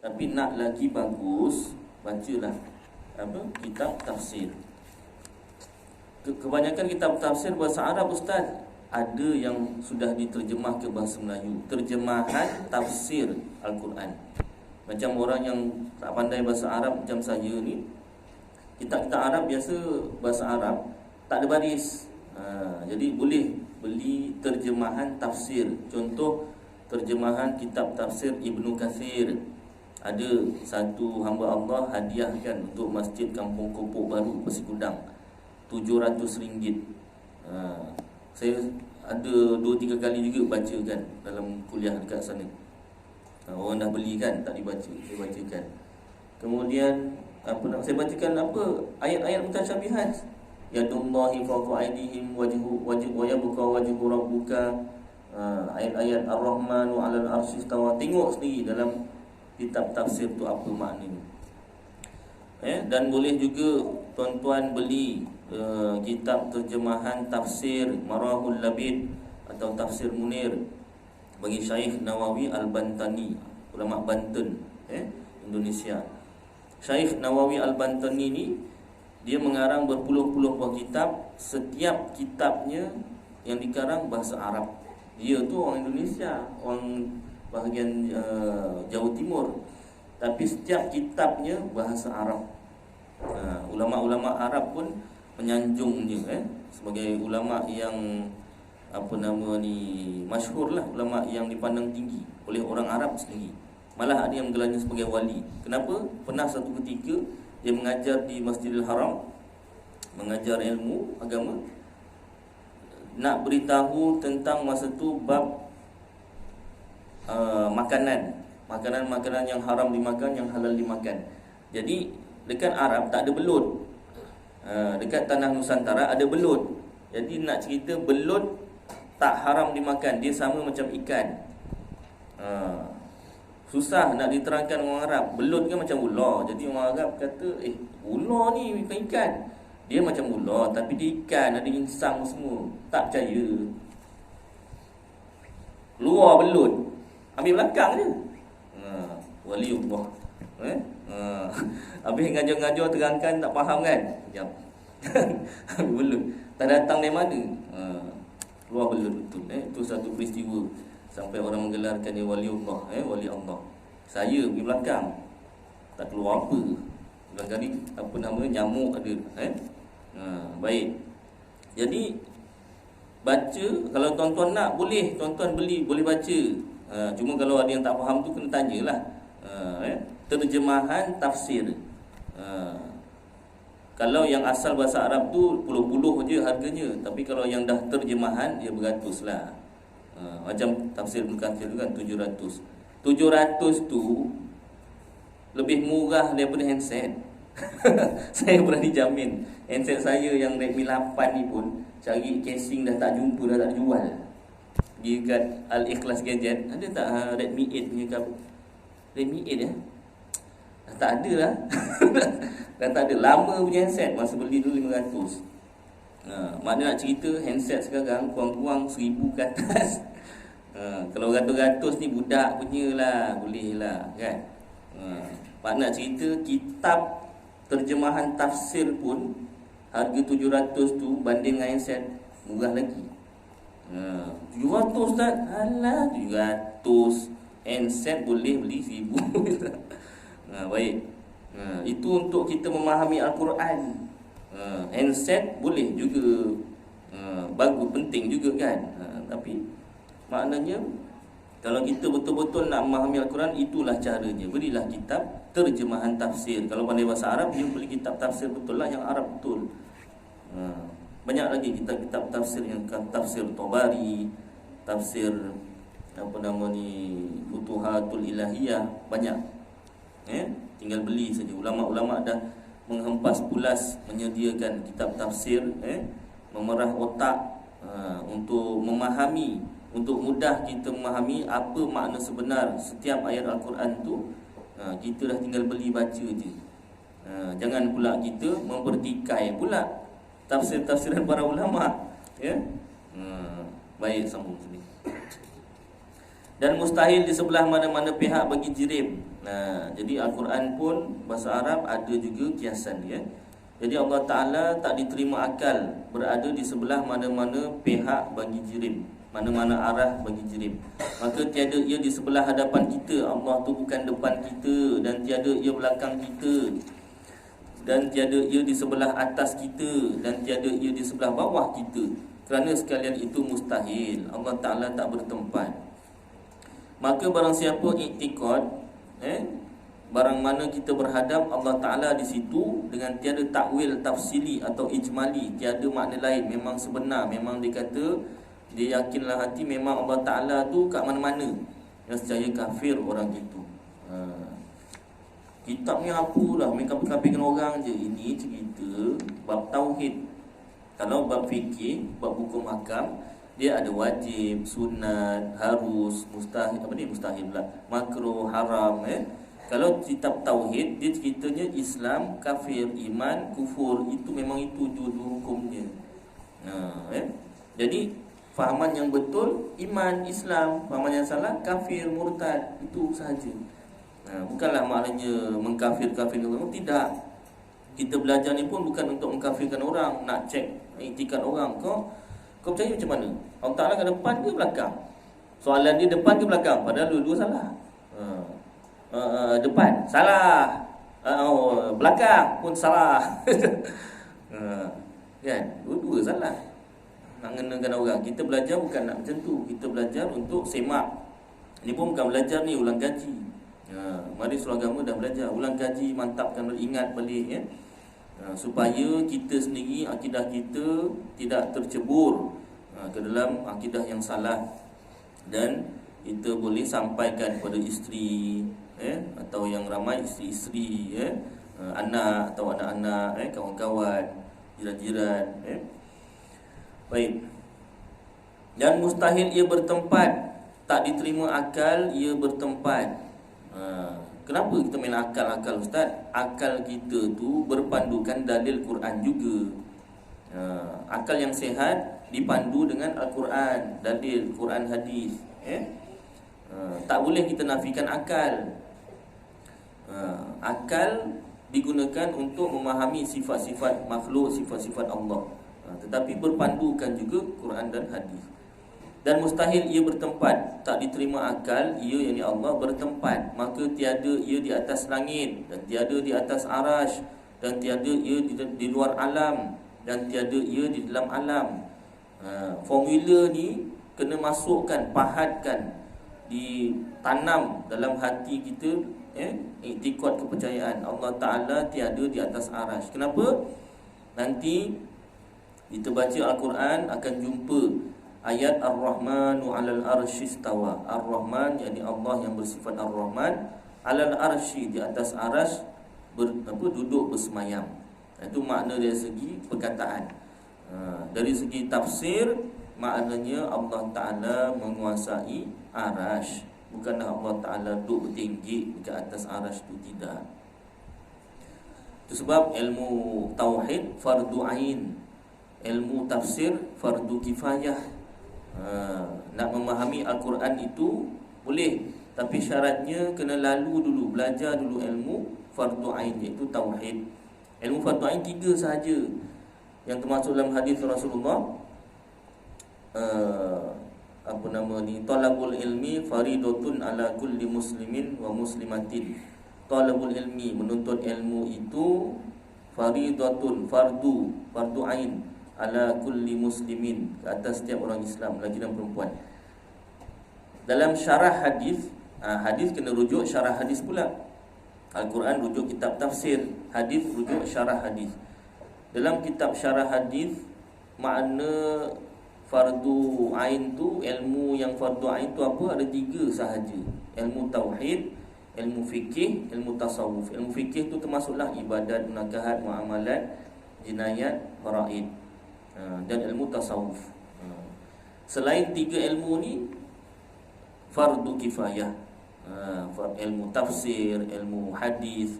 Tapi nak lagi bagus, bacalah kitab tafsir. Kebanyakan kitab tafsir bahasa Arab Ustaz, ada yang sudah diterjemah ke bahasa Melayu. Terjemahan tafsir Al-Quran. Macam orang yang tak pandai bahasa Arab macam saya ni, kitab-kitab Arab biasa bahasa Arab tak ada baris. Jadi boleh beli terjemahan tafsir. Contoh terjemahan kitab tafsir Ibnu Katsir. Ada satu hamba Allah hadiahkan untuk Masjid Kampung Kopok Baru Pasir Kudang, RM700. Saya ada 2-3 kali juga baca kan dalam kuliah dekat sana. Orang dah beli kan, tak dibaca, saya bacakan. Kemudian Saya bacakan ayat-ayat mutasyabihat. Yadullahi fawqa aydihim wa yabqa wajhu rabbuka. Ayat-ayat Ar-Rahman wa 'alal arsy istawa. Tengok sendiri dalam kitab tafsir tu apa maknanya. Dan boleh juga tuan-tuan beli kitab terjemahan tafsir Marahul Labid atau Tafsir Munir bagi Syekh Nawawi Al-Bantani, ulama Banten, Indonesia. Syekh Nawawi Al-Bantani ni dia mengarang berpuluh-puluh buah kitab. Setiap kitabnya yang dikarang bahasa Arab. Dia tu orang Indonesia, orang bahagian Jawa Timur, tapi setiap kitabnya bahasa Arab. Ulama-ulama Arab pun menyanjung dia sebagai ulama yang masyhur lah, ulama yang dipandang tinggi oleh orang Arab sendiri. Malah ada yang menggelarnya sebagai wali. Kenapa? Pernah satu ketika dia mengajar di Masjidil Haram, mengajar ilmu agama. Nak beritahu tentang masa tu bab makanan yang haram dimakan, yang halal dimakan. Jadi dekat Arab tak ada belut. Dekat tanah Nusantara ada belut. Jadi nak cerita belut tak haram dimakan, dia sama macam ikan. Susah nak diterangkan orang Arab. Belut kan macam ular. Jadi orang Arab kata, ular ni bukan ikan. Dia macam ular tapi dia ikan, ada insang semua. Tak percaya. Luar belut, ambil belakang je. Waliullah. Habis ngajar-ngajar terangkan tak faham kan? Jap. Ambil belut. Tak datang dari mana? Luar belut betul. Itu satu peristiwa sampai orang menggelarkan dia waliullah, wali Allah. Saya pergi belakang, tak keluar apa. Barangkali nyamuk ada. Baik. Jadi baca, kalau tuan-tuan nak boleh, tuan-tuan beli, boleh baca. Cuma kalau ada yang tak faham tu kena tanyalah. Terjemahan tafsir. Kalau yang asal bahasa Arab tu puluh-puluh je harganya, tapi kalau yang dah terjemahan dia beratus lah. Macam tafsir Ibn Katsir tu kan 700. 700 tu lebih murah daripada handset. Saya berani jamin handset saya yang Redmi 8 ni pun cari casing dah tak jumpa, dah tak jual. Pergi kat Al-Ikhlas Gadget, ada tak Redmi 8 punya kap? Redmi 8 ya? Dah tak ada lah. Dah tak ada. Lama punya handset, masa beli dulu 500. Maknanya nak cerita handset sekarang kurang-kurang 1000 ke atas. Kalau ratus-ratus ni budak punya lah, boleh lah kan. Maknanya nak cerita kitab terjemahan tafsir pun harga 700 tu banding dengan handset murah lagi. 700 tak? Alah 700. Handset boleh beli 1000. Baik. Itu untuk kita memahami Al-Quran. Handset boleh juga, bagus, penting juga kan. Tapi maknanya kalau kita betul-betul nak memahami Al-Quran, itulah caranya. Belilah kitab terjemahan tafsir. Kalau pandai bahasa Arab, dia beli kitab tafsir betul lah, yang Arab betul. Banyak lagi kitab-kitab tafsir, yang tafsir Tabari, tafsir Futuhatul Ilahiyah, banyak. Tinggal beli saja. Ulama-ulama dah menghempas pulas menyediakan kitab tafsir, memerah otak untuk memahami, untuk mudah kita memahami apa makna sebenar setiap ayat Al-Quran tu. Kita dah tinggal beli baca je. Jangan pula kita mempertikai pula tafsir-tafsiran para ulama. Baik, sambung sini. Dan mustahil di sebelah mana-mana pihak bagi jirim. Jadi Al-Quran pun bahasa Arab ada juga kiasan dia. Jadi Allah Ta'ala tak diterima akal berada di sebelah mana-mana pihak bagi jirim, mana-mana arah bagi jirim. Maka tiada ia di sebelah hadapan kita. Allah tu bukan depan kita, dan tiada ia belakang kita, dan tiada ia di sebelah atas kita, dan tiada ia di sebelah bawah kita. Kerana sekalian itu mustahil. Allah Ta'ala tak bertempat. Maka barang siapa iktikad, barang mana kita berhadap Allah Ta'ala di situ dengan tiada takwil tafsili atau ijmali, tiada makna lain, memang sebenar, memang dia kata, dia yakinlah hati memang Allah Ta'ala tu kat mana-mana, yang secara kafir orang itu. kitab ni apa lah, main kafir-kafirkan orang je. Ini cerita bab tauhid. Kalau bab fikih, bab hukum hakam, dia ada wajib, sunat, harus, mustahil, mustahil pula, makruh, haram. Kalau kitab tauhid, dia ceritanya Islam, kafir, iman, kufur. Itu memang itu judul hukumnya. Jadi fahaman yang betul iman, Islam. Fahaman yang salah kafir, murtad. Itu sahaja. Bukanlah maknanya mengkafir-kafirkan orang. Tidak. Kita belajar ni pun bukan untuk mengkafirkan orang, nak cek iktikad orang. Kau percaya macam mana? Allah Ta'ala ke depan ke belakang? Soalan dia depan ke belakang? Padahal dua-dua salah. Depan salah, belakang pun salah. Kan? Dua-dua salah. Nak ngenakan orang. Kita belajar bukan nak macam tu. Kita belajar untuk semak. Ini pun bukan belajar ni ulang kaji. Mari surah agama dah belajar, ulang kaji, mantapkan, ingat balik supaya kita sendiri, akidah kita tidak tercebur ke dalam akidah yang salah. Dan kita boleh sampaikan kepada isteri, atau yang ramai isteri-isteri, anak atau anak-anak, kawan-kawan, jiran-jiran. Baik. Dan mustahil ia bertempat, tak diterima akal ia bertempat. Kenapa kita main akal-akal, Ustaz? Akal kita tu berpandukan dalil Quran juga. Akal yang sihat dipandu dengan Al-Quran, dalil Quran, hadis. Tak boleh kita nafikan akal. Akal digunakan untuk memahami sifat-sifat makhluk, sifat-sifat Allah, tetapi berpandukan juga Quran dan hadis. Dan mustahil ia bertempat, tak diterima akal ia, yakni Allah, bertempat. Maka tiada ia di atas langit, dan tiada di atas arash, dan tiada ia di luar alam, dan tiada ia di dalam alam. Formula ni kena masukkan, pahatkan, ditanam dalam hati kita, iktikad kepercayaan Allah Ta'ala tiada di atas arash. Kenapa? Nanti kita baca Al-Quran akan jumpa ayat Ar-Rahmanu 'alal arsy istawa. Ar-Rahman, yakni Allah yang bersifat Ar-Rahman, 'alal arsy, di atas arash, duduk bersemayam. Itu makna dari segi perkataan. Dari segi tafsir, maknanya Allah Ta'ala menguasai arash. Bukanlah Allah Ta'ala duduk bertinggi di atas arash itu, tidak. Itu sebab ilmu tauhid fardu ain, ilmu tafsir fardu kifayah. Nak memahami Al-Quran itu boleh, tapi syaratnya kena lalu dulu, belajar dulu ilmu fardu ain, iaitu tauhid. Ilmu fardu ain 3 sahaja yang termasuk dalam hadis Rasulullah. Talabul ilmi faridatun ala kulli muslimin wa muslimatin. Talabul ilmi, menuntut ilmu itu faridatun, fardu ain, ala kulli muslimin, ke atas setiap orang Islam, lelaki dan perempuan. Dalam syarah hadis, hadis kena rujuk syarah hadis pula. Al-Quran rujuk kitab tafsir, hadis rujuk syarah hadis. Dalam kitab syarah hadis, makna fardu ain tu, ilmu yang fardu ain tu apa? Ada 3 sahaja. Ilmu tauhid, ilmu fikih, ilmu tasawuf. Ilmu fikih tu termasuklah ibadat, munakahat, muamalat, jinayat, faraid, dan ilmu tasawuf. Selain 3 ilmu ni fardu kifayah. Ilmu tafsir, ilmu hadis,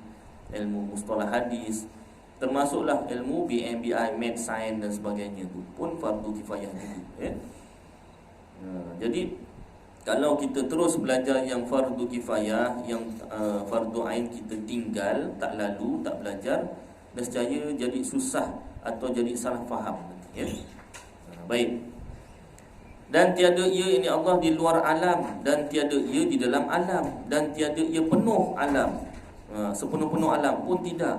ilmu mustalah hadis, termasuklah ilmu BMBI, Math, Science dan sebagainya, tu pun fardu kifayah juga. Jadi kalau kita terus belajar yang fardu kifayah, yang fardu ain kita tinggal, tak lalu, tak belajar, nescaya jadi susah atau jadi salah faham. Baik. Dan tiada ia, ini Allah, di luar alam, dan tiada ia di dalam alam, dan tiada ia penuh alam, sepenuh-penuh alam pun tidak.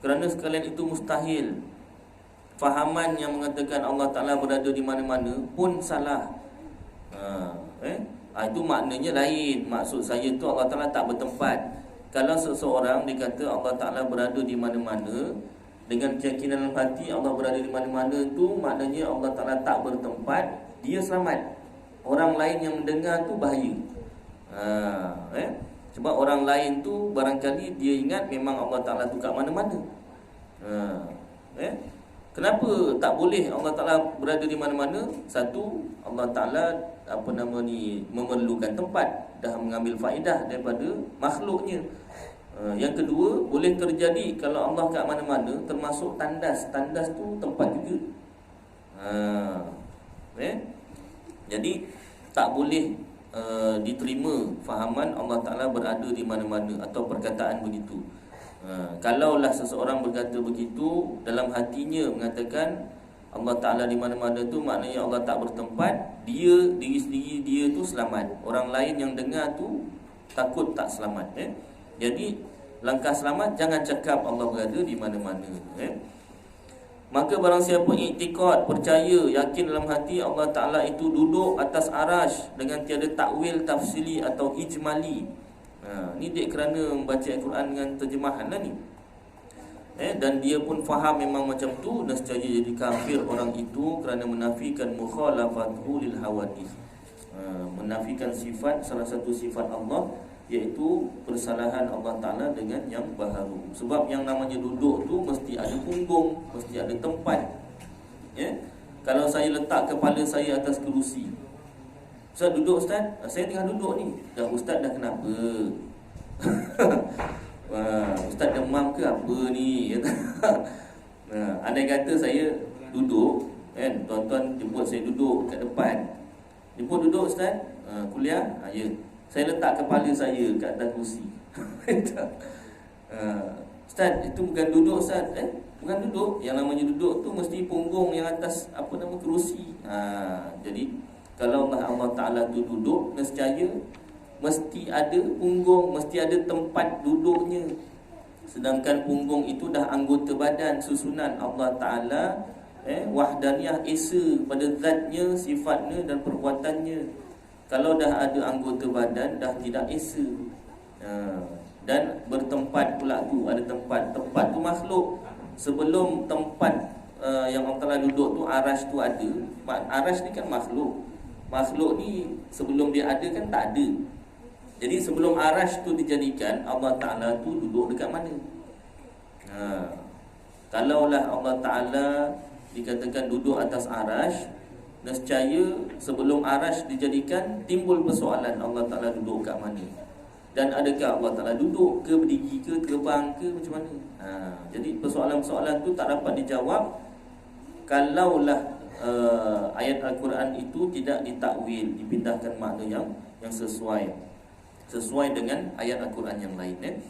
Kerana sekalian itu mustahil. Fahaman yang mengatakan Allah Ta'ala berada di mana-mana pun salah. Itu maknanya lain. Maksud saya tu Allah Ta'ala tak bertempat. Kalau seseorang dikata Allah Ta'ala berada di mana-mana, dengan keyakinan dalam hati Allah berada di mana-mana tu, maknanya Allah Ta'ala tak bertempat, dia selamat. Orang lain yang mendengar tu bahaya. Sebab orang lain tu barangkali dia ingat memang Allah Ta'ala tu kat mana-mana. Kenapa tak boleh Allah Ta'ala berada di mana-mana? Satu, Allah Ta'ala memerlukan tempat, dah mengambil faedah daripada makhluknya. Yang kedua, boleh terjadi kalau Allah kat mana-mana, termasuk tandas. Tandas tu tempat juga. Jadi tak boleh diterima fahaman Allah Ta'ala berada di mana-mana atau perkataan begitu. Kalaulah seseorang berkata begitu, dalam hatinya mengatakan Allah Ta'ala di mana-mana tu, maknanya Allah tak bertempat, diri sendiri dia tu selamat, orang lain yang dengar tu takut tak selamat. Jadi langkah selamat, jangan cakap Allah berada di mana-mana. Maka barang siapa iktikad, percaya, yakin dalam hati Allah Ta'ala itu duduk atas arash dengan tiada takwil, tafsili atau ijmali. Ni dek kerana membaca Al-Quran dengan terjemahan lah ni. Dan dia pun faham memang macam tu, nescaya jadi kafir orang itu kerana menafikan mukhalafatuhu lil hawadith. Menafikan sifat, salah satu sifat Allah, iaitu persalahan Allah Ta'ala dengan yang baharu. Sebab yang namanya duduk tu mesti ada punggung, mesti ada tempat. Kalau saya letak kepala saya atas kerusi, Ustaz duduk Ustaz, saya tengah duduk ni. Dah Ustaz dah kenapa? Ustaz demam ke apa ni? Andai kata saya duduk, tuan-tuan jemput saya duduk kat depan. Jemput duduk Ustaz, kuliah, ya. Saya letak kepala saya kat atas kursi. Ustaz, itu bukan duduk Ustaz. Bukan duduk. Yang namanya duduk tu mesti punggung yang atas kerusi. Jadi kalau Allah Ta'ala tu duduk, nescaya mesti ada punggung, mesti ada tempat duduknya. Sedangkan punggung itu dah anggota badan, susunan Allah Ta'ala, wahdaniyah, esa pada zatnya, sifatnya dan perbuatannya. Kalau dah ada anggota badan, dah tidak esa. Dan bertempat pula tu, ada tempat. Tempat tu makhluk. Sebelum tempat yang Allah Ta'ala duduk tu, arash tu ada. Arash ni kan makhluk. Makhluk ni sebelum dia ada kan tak ada. Jadi sebelum arash tu dijadikan, Allah Ta'ala tu duduk dekat mana? Kalaulah Allah Ta'ala dikatakan duduk atas arash, nescaya sebelum arash dijadikan, timbul persoalan Allah Ta'ala duduk kat mana. Dan adakah Allah Ta'ala duduk ke, berdiri ke, terbang ke, macam mana? Jadi persoalan-persoalan tu tak dapat dijawab kalaulah ayat Al-Quran itu tidak ditakwil, dipindahkan makna yang sesuai dengan ayat Al-Quran yang lain.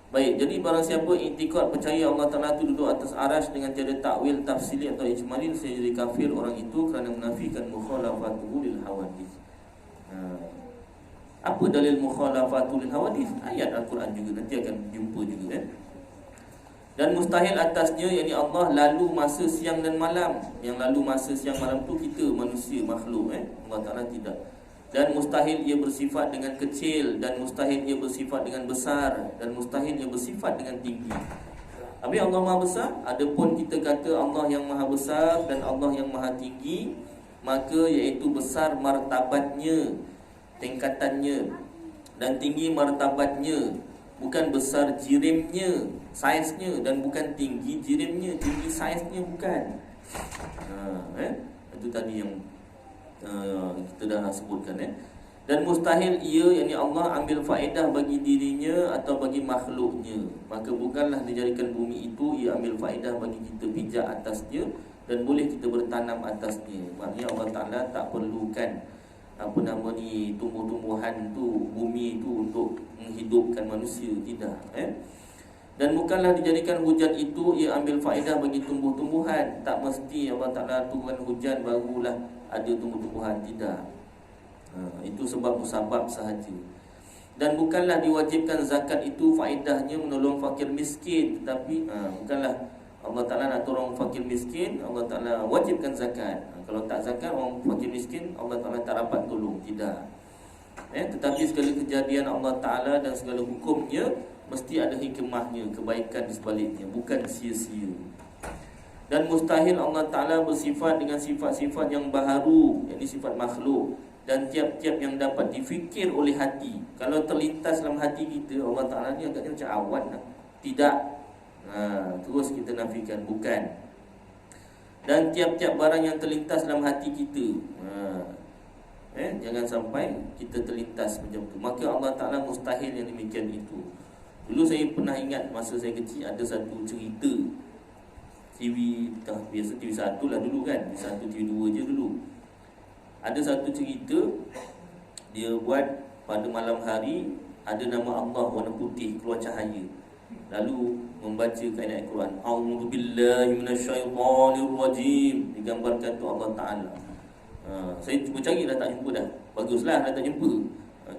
Baik, jadi barang siapa iktikad percaya Allah Ta'ala itu duduk atas arash dengan tiada takwil, tafsili atau ijmalin, saya jadi kafir orang itu kerana menafikan mukhalafatuhu lil hawadith. Apa dalil mukhalafatuhu lil hawadith? Ayat Al-Quran juga, nanti akan jumpa juga. Dan mustahil atasnya, yakni Allah, lalu masa siang dan malam. Yang lalu masa siang malam tu kita manusia, makhluk. Allah Ta'ala tidak. Dan mustahil ia bersifat dengan kecil, dan mustahil ia bersifat dengan besar, dan mustahil ia bersifat dengan tinggi. Habis Allah Maha Besar. Adapun kita kata Allah yang Maha Besar dan Allah yang Maha Tinggi, maka iaitu besar martabatnya, tingkatannya, dan tinggi martabatnya. Bukan besar jirimnya, saiznya, dan bukan tinggi jirimnya, tinggi saiznya, bukan. Itu tadi yang kita dah sebutkan. Dan mustahil ia, yakni Allah, ambil faedah bagi dirinya atau bagi makhluknya. Maka bukanlah dijadikan bumi itu ia ambil faedah bagi kita pijak atasnya dan boleh kita bertanam atasnya. Maknanya Allah Ta'ala tak perlukan tumbuh-tumbuhan tu, bumi tu untuk menghidupkan manusia, tidak. Dan bukanlah dijadikan hujan itu ia ambil faedah bagi tumbuh-tumbuhan. Tak mesti Allah Ta'ala turun hujan barulah ada tumbuh-tumbuhan, tidak. Itu sebab musabab sahaja. Dan bukanlah diwajibkan zakat itu faedahnya menolong fakir miskin, tetapi bukanlah Allah Ta'ala nak tolong fakir miskin, Allah Ta'ala wajibkan zakat. Kalau tak zakat, orang fakir miskin, Allah Ta'ala tak dapat tolong, tidak. Tetapi segala kejadian Allah Ta'ala dan segala hukumnya mesti ada hikmahnya, kebaikan di sebaliknya, bukan sia-sia. Dan mustahil Allah Ta'ala bersifat dengan sifat-sifat yang baharu, yakni sifat makhluk. dan tiap-tiap yang dapat difikir oleh hati. Kalau terlintas dalam hati kita, Allah Ta'ala ni agaknya macam awan lah. Tidak. Terus kita nafikan, bukan. Dan tiap-tiap barang yang terlintas dalam hati kita, jangan sampai kita terlintas macam tu. Maka Allah Ta'ala mustahil yang demikian itu. Dulu saya pernah ingat masa saya kecil, ada satu cerita TV, biasa TV 1 lah dulu kan, TV 1, TV 2 je dulu. Ada satu cerita, dia buat pada malam hari, ada nama Allah warna putih keluar cahaya, lalu membaca ayat Al-Quran, A'udzubillahi minasyaitonirrajim, digambarkan tu Allah Ta'ala. Saya cuba cari dah tak jumpa dah. Baguslah dah tak jumpa.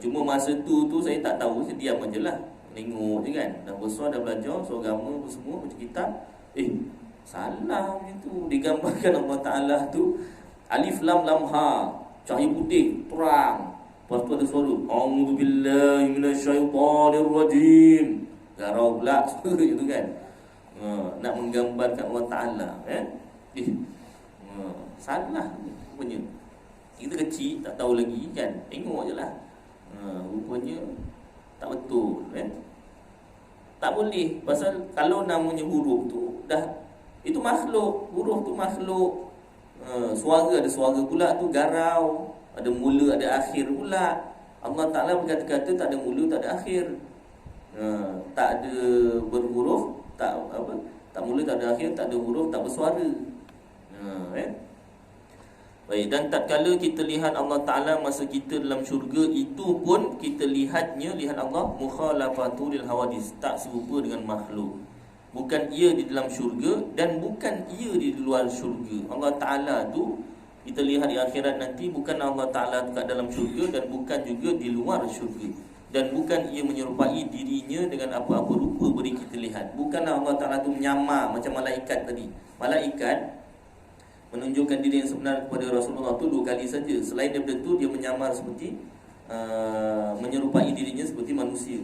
Cuma masa tu saya tak tahu, saya diam je lah, tengok je kan. Dah besar, dah belajar, so agama semua, baca kitab. Salah macam tu. Digambarkan Allah Ta'ala tu Alif Lam Lam Ha, cahaya putih, terang. Lepas tu ada suara, A'udzubillahi minasyaitonirrajim. Garau pula suara itu kan. Nak menggambarkan Allah Ta'ala. Salah rupanya. Kita kecil, tak tahu lagi kan. Tengok je lah. Rupanya tak betul kan. Tak boleh. Pasal kalau namanya huruf tu dah, itu makhluk. Huruf tu makhluk. Suara ada suara pula tu, garau. Ada mula, ada akhir pula. Allah Ta'ala berkata-kata tak ada mula, tak ada akhir. Tak ada berhuruf, tak mula, tak ada akhir, tak ada huruf, tak bersuara. Baik, dan tatkala kita lihat Allah Ta'ala masa kita dalam syurga, itu pun kita lihat Allah mukhalafatu lil hawadis, tak serupa dengan makhluk. Bukan ia di dalam syurga dan bukan ia di luar syurga. Allah Ta'ala tu kita lihat di akhirat nanti, bukan Allah Ta'ala kat dalam syurga dan bukan juga di luar syurga. Dan bukan ia menyerupai dirinya dengan apa-apa rupa beri kita lihat. Bukanlah Allah Ta'ala tu menyamar macam malaikat tadi. Malaikat menunjukkan diri yang sebenar kepada Rasulullah tu 2 kali saja. Selain daripada tu, dia menyamar seperti menyerupai dirinya seperti manusia.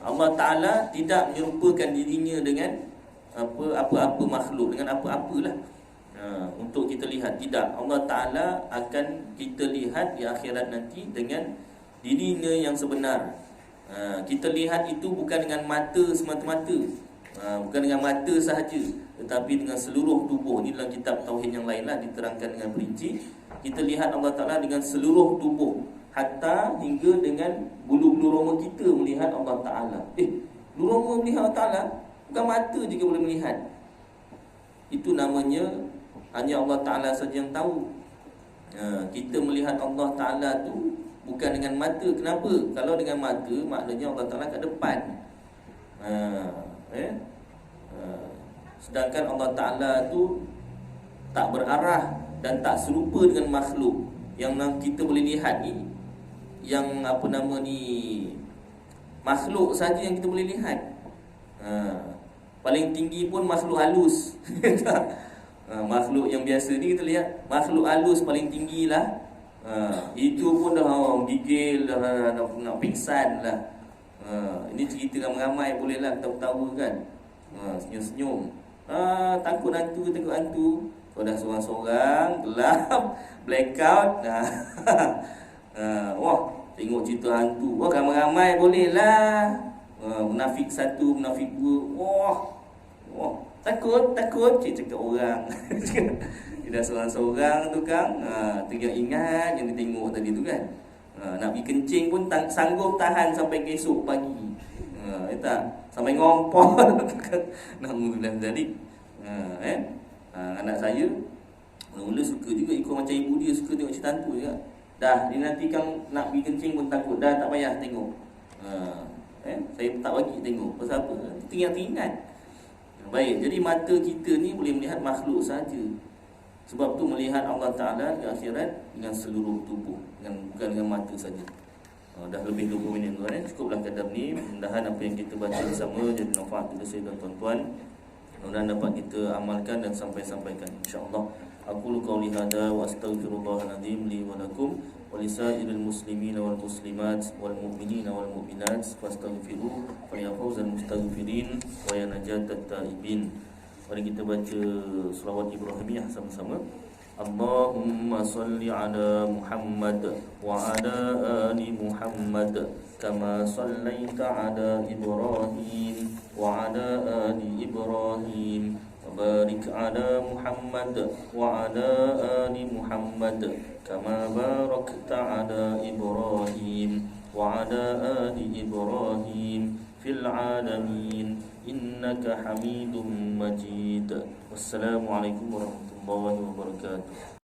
Allah Ta'ala tidak menyerupakan dirinya dengan apa-apa makhluk, dengan apa-apalah untuk kita lihat. Tidak. Allah Ta'ala akan kita lihat di akhirat nanti dengan dirinya yang sebenar. Kita lihat itu bukan dengan mata semata-mata, bukan dengan mata sahaja, tetapi dengan seluruh tubuh. Ini dalam kitab Tauhid yang lain lah diterangkan dengan perinci. Kita lihat Allah Ta'ala dengan seluruh tubuh, hatta hingga dengan bulu-bulu roma kita melihat Allah Ta'ala. Bulu roma melihat Allah Ta'ala, bukan mata juga boleh melihat. Itu namanya hanya Allah Ta'ala saja yang tahu. Kita melihat Allah Ta'ala tu bukan dengan mata. Kenapa? Kalau dengan mata, maknanya Allah Ta'ala kat depan. Sedangkan Allah Ta'ala tu tak berarah dan tak serupa dengan makhluk yang kita boleh lihat ni. Yang makhluk saja yang kita boleh lihat. Paling tinggi pun makhluk halus. Makhluk yang biasa ni kita lihat, makhluk halus paling tinggi lah. Itu pun dah gigil, dah nak pingsan lah. Ini cerita ramai-ramai, boleh lah ketawa-ketawa kan. Senyum-senyum. Takut hantu. Kau dah seorang-seorang, gelap, blackout. Wah, tengok cerita hantu. Wah, ramai-ramai boleh lah. Munafik 1, munafik 2. Wah, takut cakap orang. Dia dah seorang-seorang tu kan. Teringat yang dia tengok tadi tu kan. Nak pergi kencing pun sanggup tahan sampai esok pagi. Tak sampai ngompol. Alhamdulillah jadi. Anak saya mula suka juga ikut macam ibu dia, suka tengok cerita hantu juga. Dah dia nanti kan nak pergi kencing pun takut. Dah tak payah tengok. Saya tak bagi tengok. Pasal apa? Teringat. Baik, jadi mata kita ni boleh melihat makhluk saja. Sebab tu melihat Allah Ta'ala di akhirat dengan seluruh tubuh, bukan dengan mata saja. Dah lebih 20 minit tuan. Cukuplah kadar ni. Mudah-mudahan apa yang kita baca bersama jadi manfaat kepada saya dan tuan-tuan. Mudah-mudahan dapat kita amalkan dan sampaikan insya-Allah. Aqulu qawli hadza wa astaghfirullahal azim li wa lakum wa lisairil muslimin wal muslimat wal mu'minin wal mu'minat fastaghfiru fa ya fawzal mustaghfirin wa ya najatat taibin. Mari kita baca selawat Ibrahimiyah sama-sama. Allahumma salli ala Muhammad wa ala ali Muhammad kama sallaita ala Ibrahim wa ala ali Ibrahim wa barik ala Muhammad wa ala ali Muhammad kama barakta ala Ibrahim wa ala ali Ibrahim fil alamin innaka Hamidum Majid. Wassalamualaikum warahmatullahi wabarakatuh.